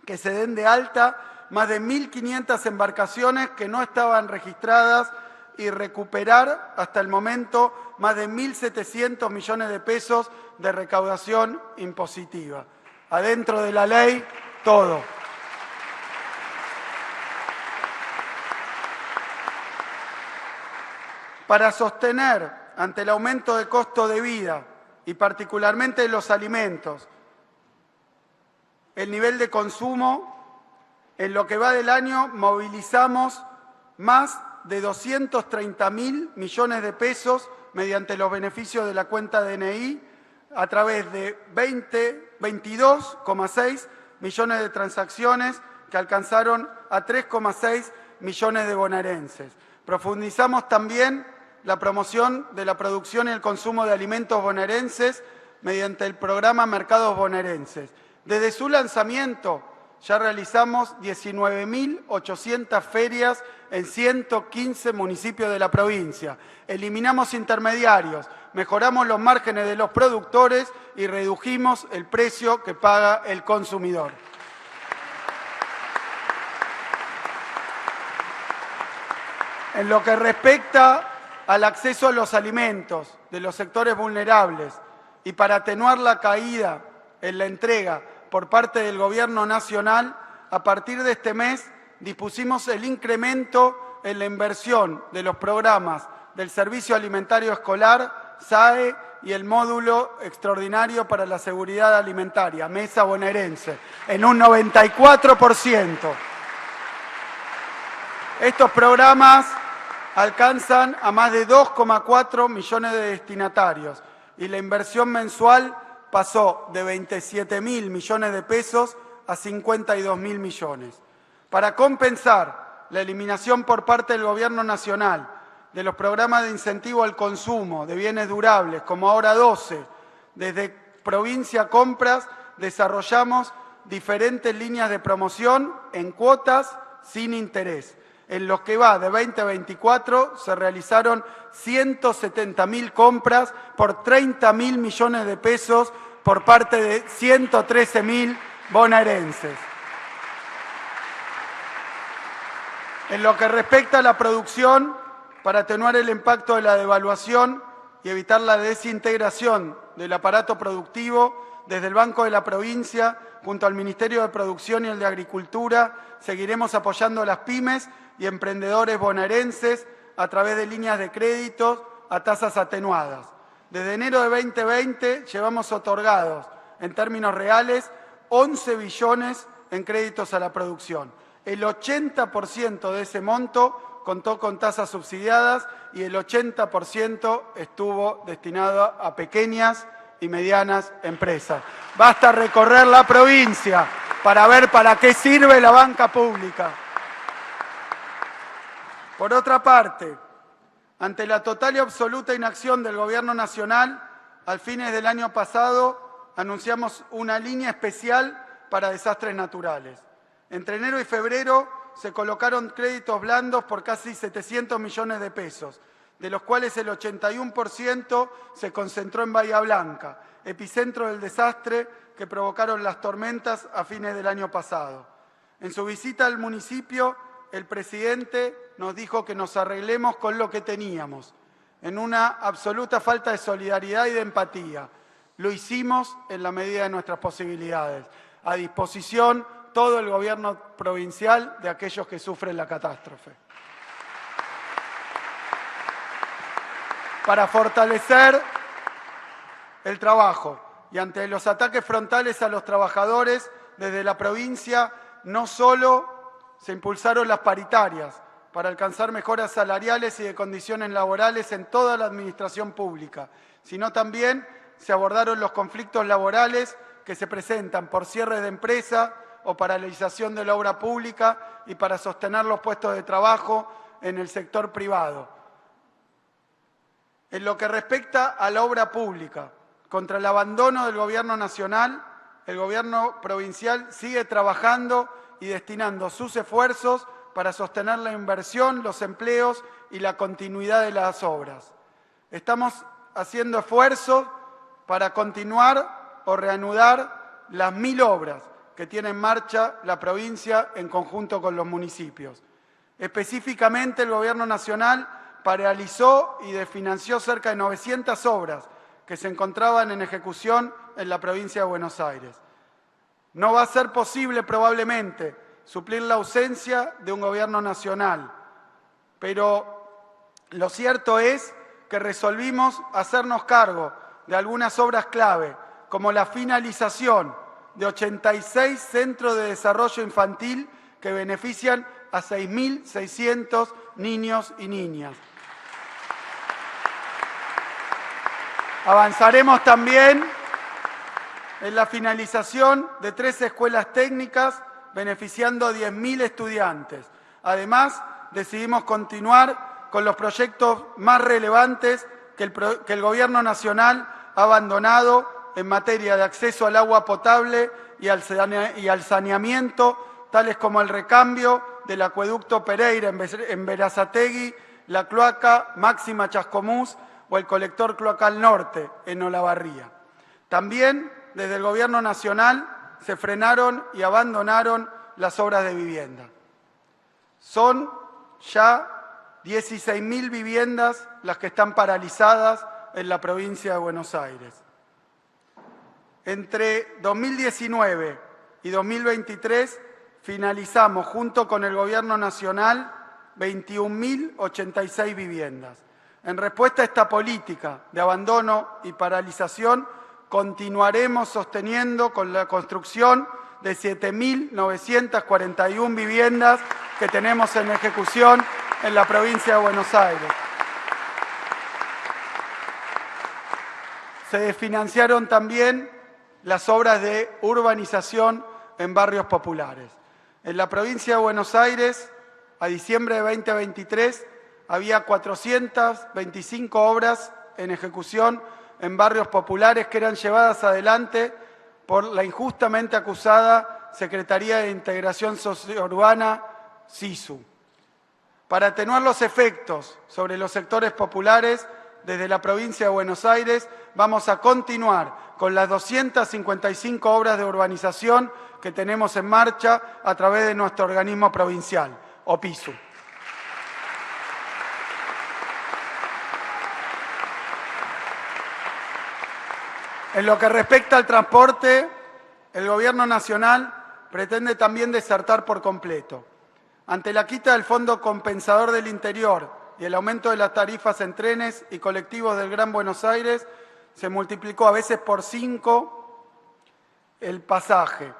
que se den de alta más de 1.500 embarcaciones que no estaban registradas y recuperar hasta el momento más de 1.700 millones de pesos de recaudación impositiva. Adentro de la ley, todo. Para sostener, ante el aumento de costo de vida y particularmente de los alimentos, el nivel de consumo, en lo que va del año movilizamos más de 230.000 millones de pesos mediante los beneficios de la cuenta DNI a través de 22,6 millones de transacciones que alcanzaron a 3,6 millones de bonaerenses. Profundizamos también la promoción de la producción y el consumo de alimentos bonaerenses mediante el programa Mercados Bonaerenses. Desde su lanzamiento ya realizamos 19.800 ferias en 115 municipios de la provincia. Eliminamos intermediarios, mejoramos los márgenes de los productores y redujimos el precio que paga el consumidor. En lo que respecta al acceso a los alimentos de los sectores vulnerables y para atenuar la caída en la entrega por parte del Gobierno Nacional, a partir de este mes dispusimos el incremento en la inversión de los programas del Servicio Alimentario Escolar, SAE, y el Módulo Extraordinario para la Seguridad Alimentaria, Mesa Bonaerense, en un 94%. Estos programas alcanzan a más de 2,4 millones de destinatarios y la inversión mensual pasó de 27.000 millones de pesos a 52.000 millones. Para compensar la eliminación por parte del Gobierno Nacional de los programas de incentivo al consumo de bienes durables, como ahora 12, desde Provincia Compras desarrollamos diferentes líneas de promoción en cuotas sin interés. En lo que va de 2024 se realizaron 170.000 compras por 30.000 millones de pesos por parte de 113.000 bonaerenses. En lo que respecta a la producción, para atenuar el impacto de la devaluación y evitar la desintegración del aparato productivo, desde el Banco de la Provincia, junto al Ministerio de Producción y el de Agricultura, seguiremos apoyando a las pymes y emprendedores bonaerenses a través de líneas de crédito a tasas atenuadas. Desde enero de 2020 llevamos otorgados, en términos reales, 11 billones en créditos a la producción. El 80% de ese monto contó con tasas subsidiadas y el 80% estuvo destinado a pequeñas y medianas empresas. Basta recorrer la provincia para ver para qué sirve la banca pública. Por otra parte, ante la total y absoluta inacción del Gobierno Nacional, al fines del año pasado anunciamos una línea especial para desastres naturales. Entre enero y febrero se colocaron créditos blandos por casi 700 millones de pesos, de los cuales el 81% se concentró en Bahía Blanca, epicentro del desastre que provocaron las tormentas a fines del año pasado. En su visita al municipio, el presidente nos dijo que nos arreglemos con lo que teníamos, en una absoluta falta de solidaridad y de empatía. Lo hicimos en la medida de nuestras posibilidades. A disposición todo el gobierno provincial de aquellos que sufren la catástrofe. Para fortalecer el trabajo y ante los ataques frontales a los trabajadores, desde la provincia no solo se impulsaron las paritarias para alcanzar mejoras salariales y de condiciones laborales en toda la administración pública, sino también se abordaron los conflictos laborales que se presentan por cierre de empresa o paralización de la obra pública y para sostener los puestos de trabajo en el sector privado. En lo que respecta a la obra pública, contra el abandono del Gobierno Nacional, el Gobierno provincial sigue trabajando y destinando sus esfuerzos para sostener la inversión, los empleos y la continuidad de las obras. Estamos haciendo esfuerzos para continuar o reanudar las 1000 obras que tiene en marcha la provincia en conjunto con los municipios. Específicamente, el Gobierno Nacional paralizó y desfinanció cerca de 900 obras que se encontraban en ejecución en la provincia de Buenos Aires. No va a ser posible, probablemente, suplir la ausencia de un Gobierno nacional, pero lo cierto es que resolvimos hacernos cargo de algunas obras clave, como la finalización de 86 centros de desarrollo infantil que benefician a 6.600 niños y niñas. Avanzaremos también en la finalización de 3 escuelas técnicas beneficiando a 10.000 estudiantes. Además, decidimos continuar con los proyectos más relevantes que el Gobierno Nacional ha abandonado en materia de acceso al agua potable y al saneamiento, tales como el recambio del acueducto Pereira en Berazategui, la cloaca Máxima Chascomús o el colector cloacal norte en Olavarría. También, desde el Gobierno Nacional, se frenaron y abandonaron las obras de vivienda. Son ya 16.000 viviendas las que están paralizadas en la provincia de Buenos Aires. Entre 2019 y 2023 finalizamos junto con el Gobierno Nacional 21.086 viviendas. En respuesta a esta política de abandono y paralización, continuaremos sosteniendo con la construcción de 7.941 viviendas que tenemos en ejecución en la provincia de Buenos Aires. Se desfinanciaron también las obras de urbanización en barrios populares. En la provincia de Buenos Aires, a diciembre de 2023, había 425 obras en ejecución en barrios populares que eran llevadas adelante por la injustamente acusada Secretaría de Integración Sociourbana, SISU. Para atenuar los efectos sobre los sectores populares, desde la provincia de Buenos Aires vamos a continuar con las 255 obras de urbanización que tenemos en marcha a través de nuestro organismo provincial, OPISU. En lo que respecta al transporte, el Gobierno Nacional pretende también desertar por completo. Ante la quita del Fondo Compensador del Interior y el aumento de las tarifas en trenes y colectivos del Gran Buenos Aires, se multiplicó a veces por 5 el pasaje.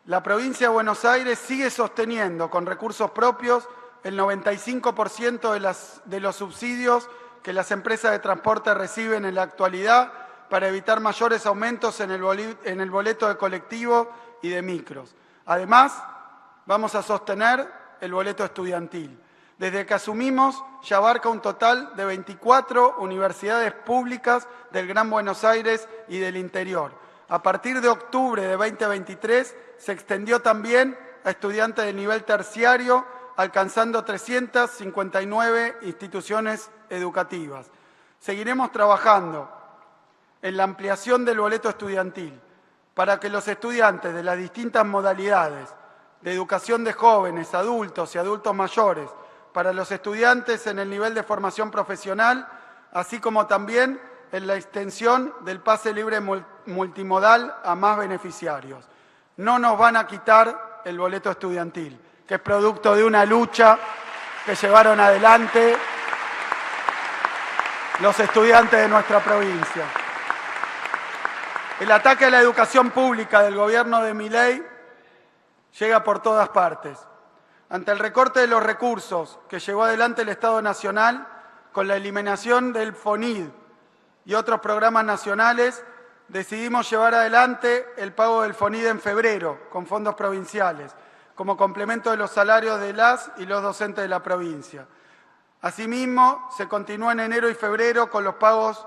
La provincia de Buenos Aires sigue sosteniendo con recursos propios el 95% de los subsidios que las empresas de transporte reciben en la actualidad para evitar mayores aumentos en el boleto de colectivo y de micros. Además, vamos a sostener el boleto estudiantil. Desde que asumimos, ya abarca un total de 24 universidades públicas del Gran Buenos Aires y del interior. A partir de octubre de 2023, se extendió también a estudiantes de nivel terciario, alcanzando 359 instituciones educativas. Seguiremos trabajando en la ampliación del boleto estudiantil para que los estudiantes de las distintas modalidades de educación de jóvenes, adultos y adultos mayores, para los estudiantes en el nivel de formación profesional, así como también en la extensión del pase libre multimodal a más beneficiarios. No nos van a quitar el boleto estudiantil, que es producto de una lucha que llevaron adelante los estudiantes de nuestra provincia. El ataque a la educación pública del gobierno de Milei llega por todas partes. Ante el recorte de los recursos que llevó adelante el Estado Nacional con la eliminación del FONID y otros programas nacionales, decidimos llevar adelante el pago del FONID en febrero con fondos provinciales, como complemento de los salarios de las y los docentes de la provincia. Asimismo, se continúa en enero y febrero con los pagos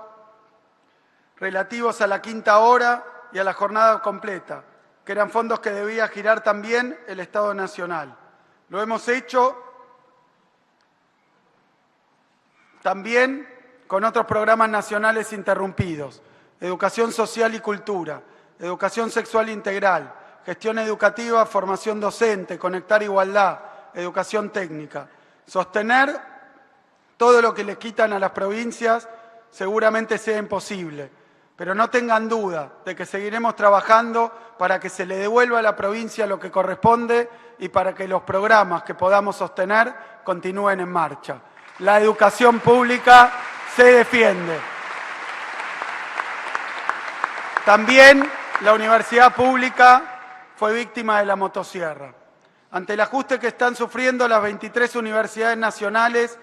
relativos a la quinta hora y a la jornada completa, que eran fondos que debía girar también el Estado Nacional. Lo hemos hecho también con otros programas nacionales interrumpidos: educación social y cultura, educación sexual integral, gestión educativa, formación docente, conectar igualdad, educación técnica. Sostener todo lo que le quitan a las provincias seguramente sea imposible, pero no tengan duda de que seguiremos trabajando para que se le devuelva a la provincia lo que corresponde y para que los programas que podamos sostener continúen en marcha. La educación pública se defiende. También la universidad pública fue víctima de la motosierra. Ante el ajuste que están sufriendo las 23 universidades nacionales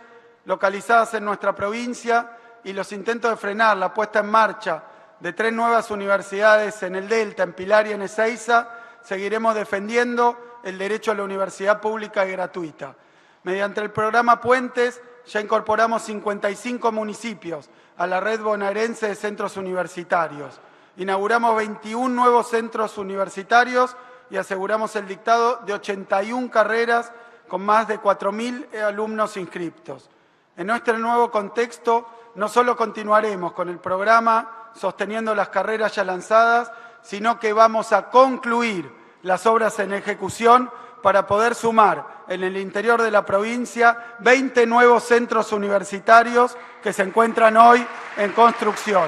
localizadas en nuestra provincia y los intentos de frenar la puesta en marcha de 3 nuevas universidades en el Delta, en Pilar y en Ezeiza, seguiremos defendiendo el derecho a la universidad pública y gratuita. Mediante el programa Puentes ya incorporamos 55 municipios a la red bonaerense de centros universitarios. Inauguramos 21 nuevos centros universitarios y aseguramos el dictado de 81 carreras con más de 4.000 alumnos inscriptos. En nuestro nuevo contexto, no solo continuaremos con el programa sosteniendo las carreras ya lanzadas, sino que vamos a concluir las obras en ejecución para poder sumar en el interior de la provincia 20 nuevos centros universitarios que se encuentran hoy en construcción.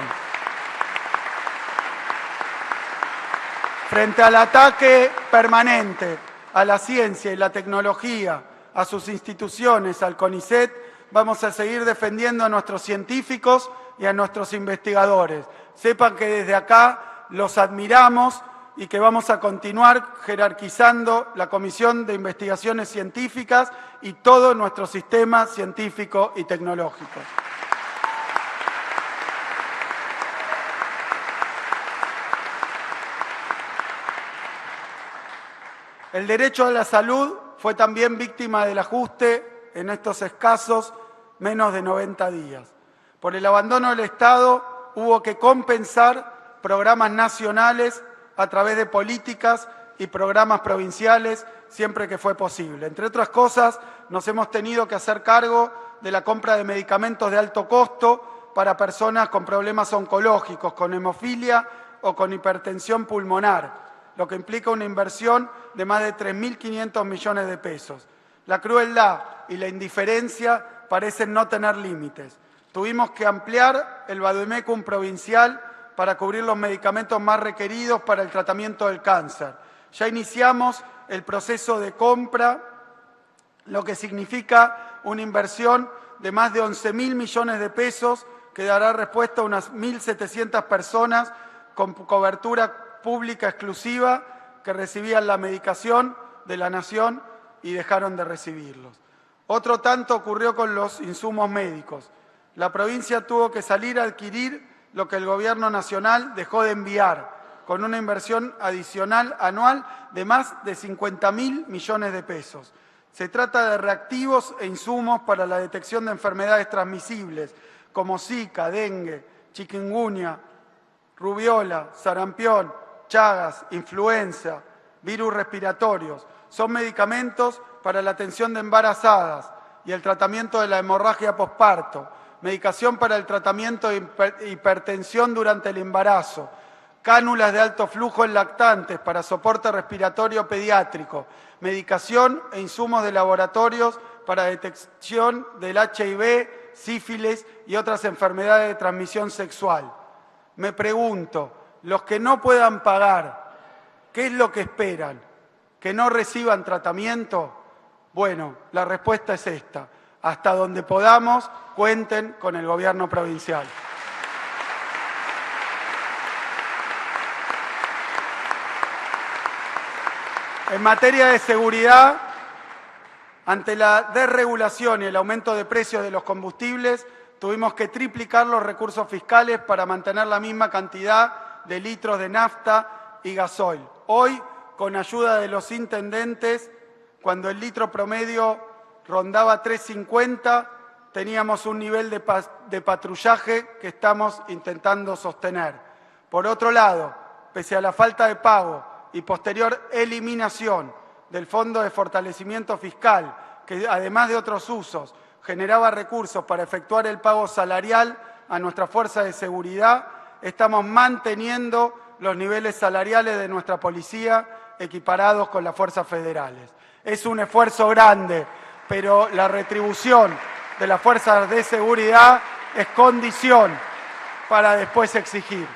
Frente al ataque permanente a la ciencia y la tecnología, a sus instituciones, al CONICET, vamos a seguir defendiendo a nuestros científicos y a nuestros investigadores. Sepan que desde acá los admiramos y que vamos a continuar jerarquizando la Comisión de Investigaciones Científicas y todo nuestro sistema científico y tecnológico. El derecho a la salud fue también víctima del ajuste en estos escasos menos de 90 días. Por el abandono del Estado hubo que compensar programas nacionales a través de políticas y programas provinciales siempre que fue posible. Entre otras cosas, nos hemos tenido que hacer cargo de la compra de medicamentos de alto costo para personas con problemas oncológicos, con hemofilia o con hipertensión pulmonar, lo que implica una inversión de más de 3.500 millones de pesos. La crueldad y la indiferencia parecen no tener límites. Tuvimos que ampliar el Vademecum provincial para cubrir los medicamentos más requeridos para el tratamiento del cáncer. Ya iniciamos el proceso de compra, lo que significa una inversión de más de 11.000 millones de pesos que dará respuesta a unas 1.700 personas con cobertura pública exclusiva que recibían la medicación de la Nación y dejaron de recibirlos. Otro tanto ocurrió con los insumos médicos. La provincia tuvo que salir a adquirir lo que el Gobierno Nacional dejó de enviar, con una inversión adicional anual de más de 50.000 millones de pesos. Se trata de reactivos e insumos para la detección de enfermedades transmisibles, como Zika, dengue, chikungunya, rubiola, sarampión, chagas, influenza, virus respiratorios. Son medicamentos para la atención de embarazadas y el tratamiento de la hemorragia posparto, medicación para el tratamiento de hipertensión durante el embarazo, cánulas de alto flujo en lactantes para soporte respiratorio pediátrico, medicación e insumos de laboratorios para detección del HIV, sífilis y otras enfermedades de transmisión sexual. Me pregunto, los que no puedan pagar, ¿qué es lo que esperan? ¿Que no reciban tratamiento? Bueno, la respuesta es esta. Hasta donde podamos, cuenten con el Gobierno provincial. En materia de seguridad, ante la desregulación y el aumento de precios de los combustibles, tuvimos que triplicar los recursos fiscales para mantener la misma cantidad de litros de nafta y gasoil. Hoy, con ayuda de los intendentes, cuando el litro promedio rondaba 3,50, teníamos un nivel de patrullaje que estamos intentando sostener. Por otro lado, pese a la falta de pago y posterior eliminación del Fondo de Fortalecimiento Fiscal, que además de otros usos, generaba recursos para efectuar el pago salarial a nuestra fuerza de seguridad, estamos manteniendo los niveles salariales de nuestra policía equiparados con las fuerzas federales. Es un esfuerzo grande, pero la retribución de las fuerzas de seguridad es condición para después exigir.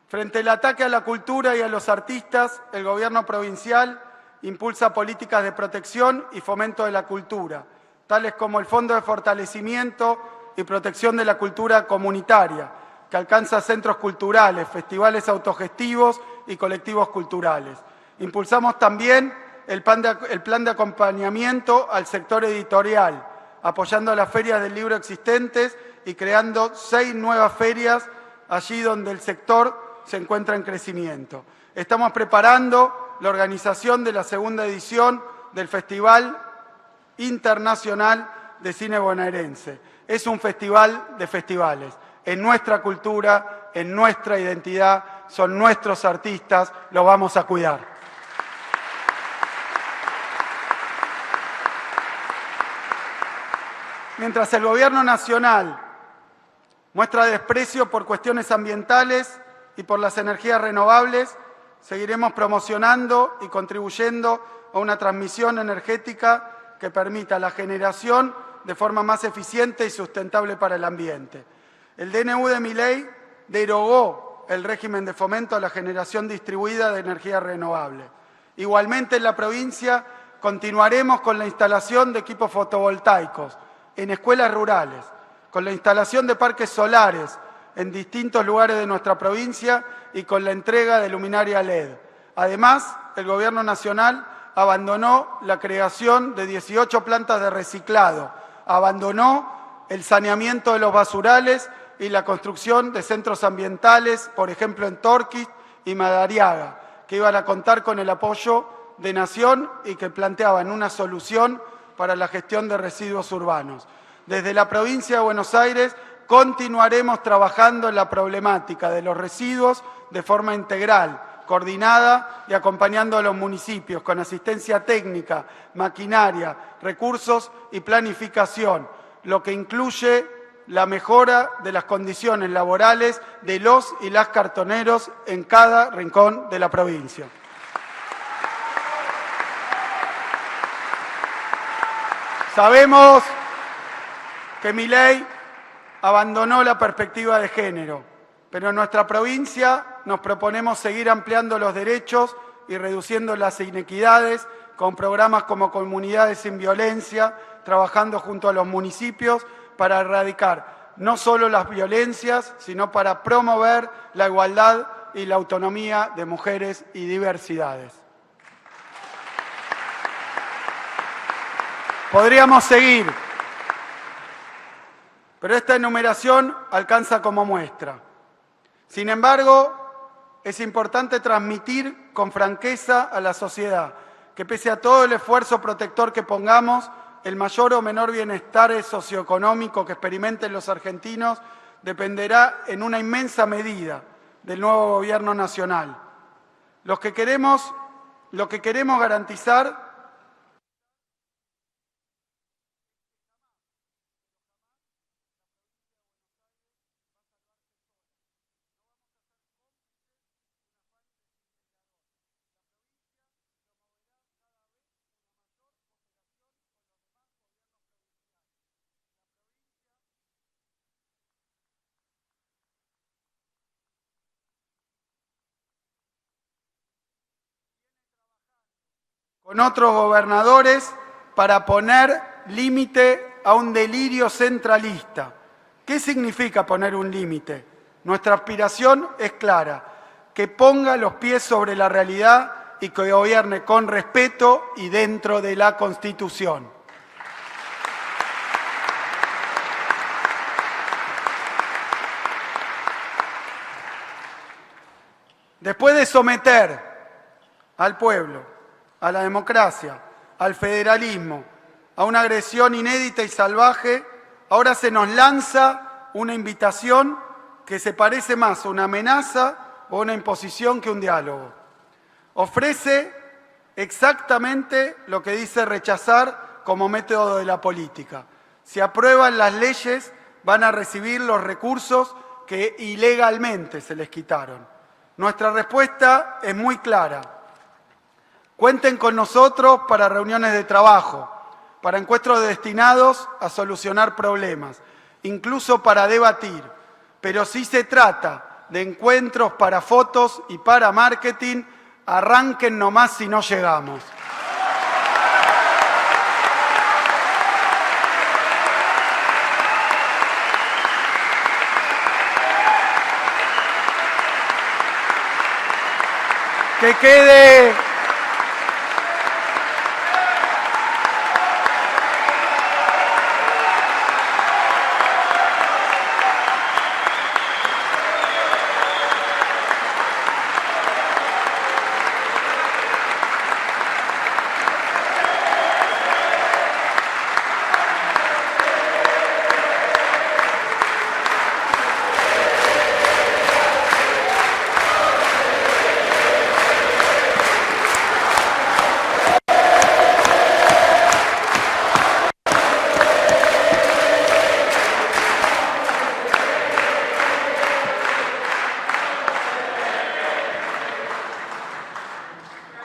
Frente al ataque a la cultura y a los artistas, el Gobierno provincial impulsa políticas de protección y fomento de la cultura, tales como el Fondo de Fortalecimiento y Protección de la Cultura Comunitaria, que alcanza centros culturales, festivales autogestivos y colectivos culturales. Impulsamos también el plan de acompañamiento al sector editorial, apoyando las ferias del libro existentes y creando 6 nuevas ferias allí donde el sector se encuentra en crecimiento. Estamos preparando la organización de la segunda edición del Festival Internacional de Cine Bonaerense. Es un festival de festivales. En nuestra cultura, en nuestra identidad, son nuestros artistas, los vamos a cuidar. Mientras el Gobierno Nacional muestra desprecio por cuestiones ambientales y por las energías renovables, seguiremos promocionando y contribuyendo a una transmisión energética que permita la generación de forma más eficiente y sustentable para el ambiente. El DNU de Milei derogó el régimen de fomento a la generación distribuida de energía renovable. Igualmente, en la provincia continuaremos con la instalación de equipos fotovoltaicos en escuelas rurales, con la instalación de parques solares en distintos lugares de nuestra provincia y con la entrega de luminaria LED. Además, el Gobierno Nacional abandonó la creación de 18 plantas de reciclado, abandonó el saneamiento de los basurales y la construcción de centros ambientales, por ejemplo en Torquís y Madariaga, que iban a contar con el apoyo de Nación y que planteaban una solución para la gestión de residuos urbanos. Desde la provincia de Buenos Aires continuaremos trabajando en la problemática de los residuos de forma integral, coordinada y acompañando a los municipios con asistencia técnica, maquinaria, recursos y planificación, lo que incluye la mejora de las condiciones laborales de los y las cartoneros en cada rincón de la provincia. Sabemos que Milei abandonó la perspectiva de género, pero en nuestra provincia nos proponemos seguir ampliando los derechos y reduciendo las inequidades con programas como Comunidades sin Violencia, trabajando junto a los municipios para erradicar no solo las violencias, sino para promover la igualdad y la autonomía de mujeres y diversidades. Podríamos seguir, pero esta enumeración alcanza como muestra. Sin embargo, es importante transmitir con franqueza a la sociedad que pese a todo el esfuerzo protector que pongamos, el mayor o menor bienestar socioeconómico que experimenten los argentinos dependerá en una inmensa medida del nuevo gobierno nacional. Lo que queremos garantizar con otros gobernadores para poner límite a un delirio centralista. ¿Qué significa poner un límite? Nuestra aspiración es clara, que ponga los pies sobre la realidad y que gobierne con respeto y dentro de la Constitución. Después de someter al pueblo, a la democracia, al federalismo, a una agresión inédita y salvaje, ahora se nos lanza una invitación que se parece más a una amenaza o una imposición que un diálogo. Ofrece exactamente lo que dice rechazar como método de la política. Si aprueban las leyes, van a recibir los recursos que ilegalmente se les quitaron. Nuestra respuesta es muy clara. Cuenten con nosotros para reuniones de trabajo, para encuentros destinados a solucionar problemas, incluso para debatir. Pero si se trata de encuentros para fotos y para marketing, arranquen nomás si no llegamos. Que quede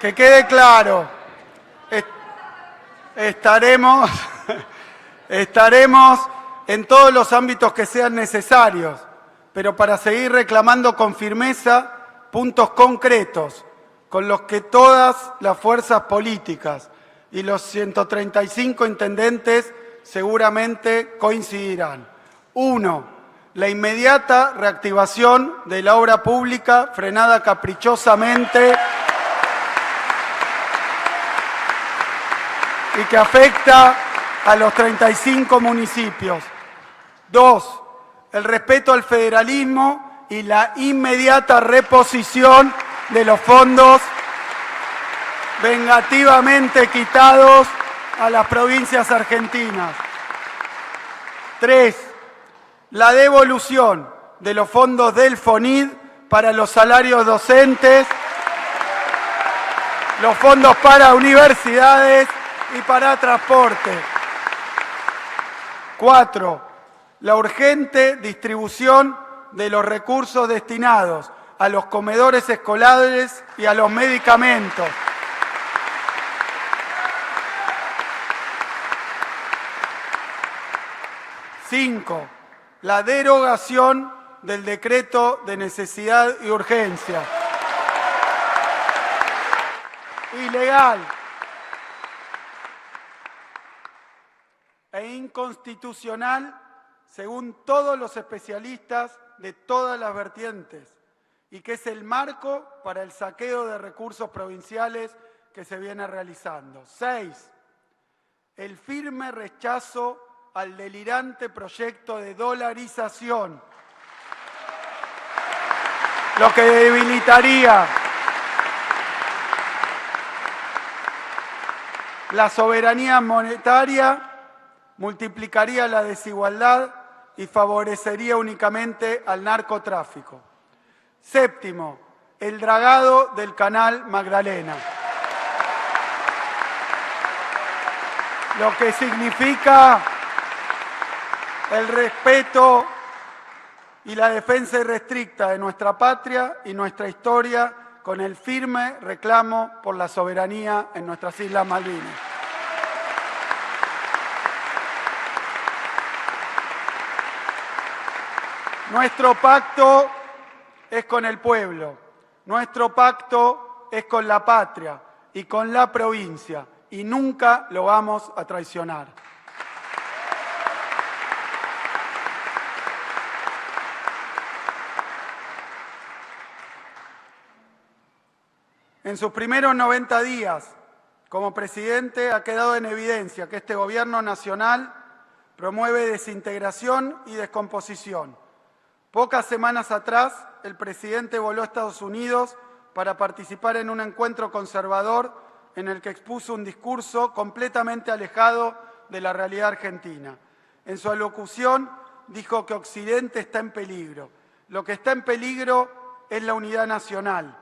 que quede claro, estaremos en todos los ámbitos que sean necesarios, pero para seguir reclamando con firmeza puntos concretos con los que todas las fuerzas políticas y los 135 intendentes seguramente coincidirán. 1. La inmediata reactivación de la obra pública frenada caprichosamente y que afecta a los 35 municipios. 2. El respeto al federalismo y la inmediata reposición de los fondos vengativamente quitados a las provincias argentinas. 3. La devolución de los fondos del FONID para los salarios docentes, los fondos para universidades y para transporte. 4. La urgente distribución de los recursos destinados a los comedores escolares y a los medicamentos. 5. La derogación del decreto de necesidad y urgencia. Ilegal e inconstitucional según todos los especialistas de todas las vertientes y que es el marco para el saqueo de recursos provinciales que se viene realizando. 6. El firme rechazo al delirante proyecto de dolarización, lo que debilitaría la soberanía monetaria, multiplicaría la desigualdad y favorecería únicamente al narcotráfico. 7. El dragado del Canal Magdalena, lo que significa el respeto y la defensa irrestricta de nuestra patria y nuestra historia con el firme reclamo por la soberanía en nuestras Islas Malvinas. Nuestro pacto es con el pueblo, nuestro pacto es con la patria y con la provincia, y nunca lo vamos a traicionar. En sus primeros 90 días como presidente ha quedado en evidencia que este gobierno nacional promueve desintegración y descomposición. Pocas semanas atrás, el presidente voló a Estados Unidos para participar en un encuentro conservador en el que expuso un discurso completamente alejado de la realidad argentina. En su alocución dijo que Occidente está en peligro. Lo que está en peligro es la unidad nacional.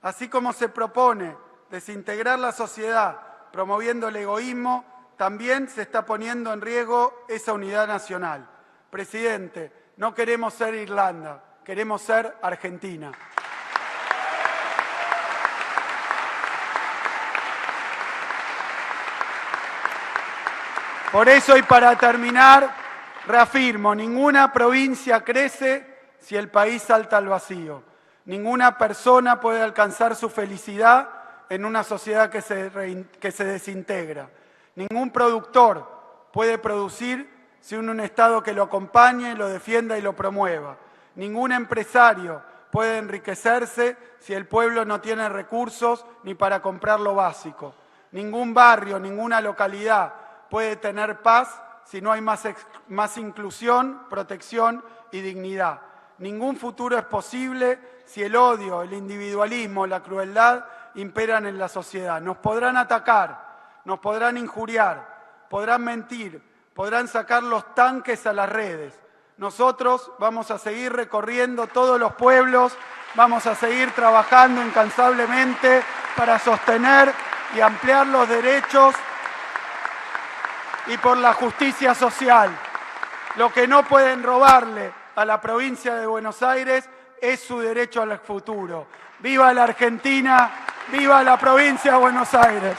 Así como se propone desintegrar la sociedad promoviendo el egoísmo, también se está poniendo en riesgo esa unidad nacional. Presidente, no queremos ser Irlanda, queremos ser Argentina. Por eso, y para terminar, reafirmo, ninguna provincia crece si el país salta al vacío. Ninguna persona puede alcanzar su felicidad en una sociedad que se desintegra. Ningún productor puede producir sin un Estado que lo acompañe, lo defienda y lo promueva. Ningún empresario puede enriquecerse si el pueblo no tiene recursos ni para comprar lo básico. Ningún barrio, ninguna localidad puede tener paz si no hay más inclusión, protección y dignidad. Ningún futuro es posible si el odio, el individualismo, la crueldad imperan en la sociedad. Nos podrán atacar, nos podrán injuriar, podrán mentir, podrán sacar los tanques a las redes. Nosotros vamos a seguir recorriendo todos los pueblos, vamos a seguir trabajando incansablemente para sostener y ampliar los derechos y por la justicia social. Lo que no pueden robarle a la provincia de Buenos Aires es su derecho al futuro. ¡Viva la Argentina! ¡Viva la provincia de Buenos Aires!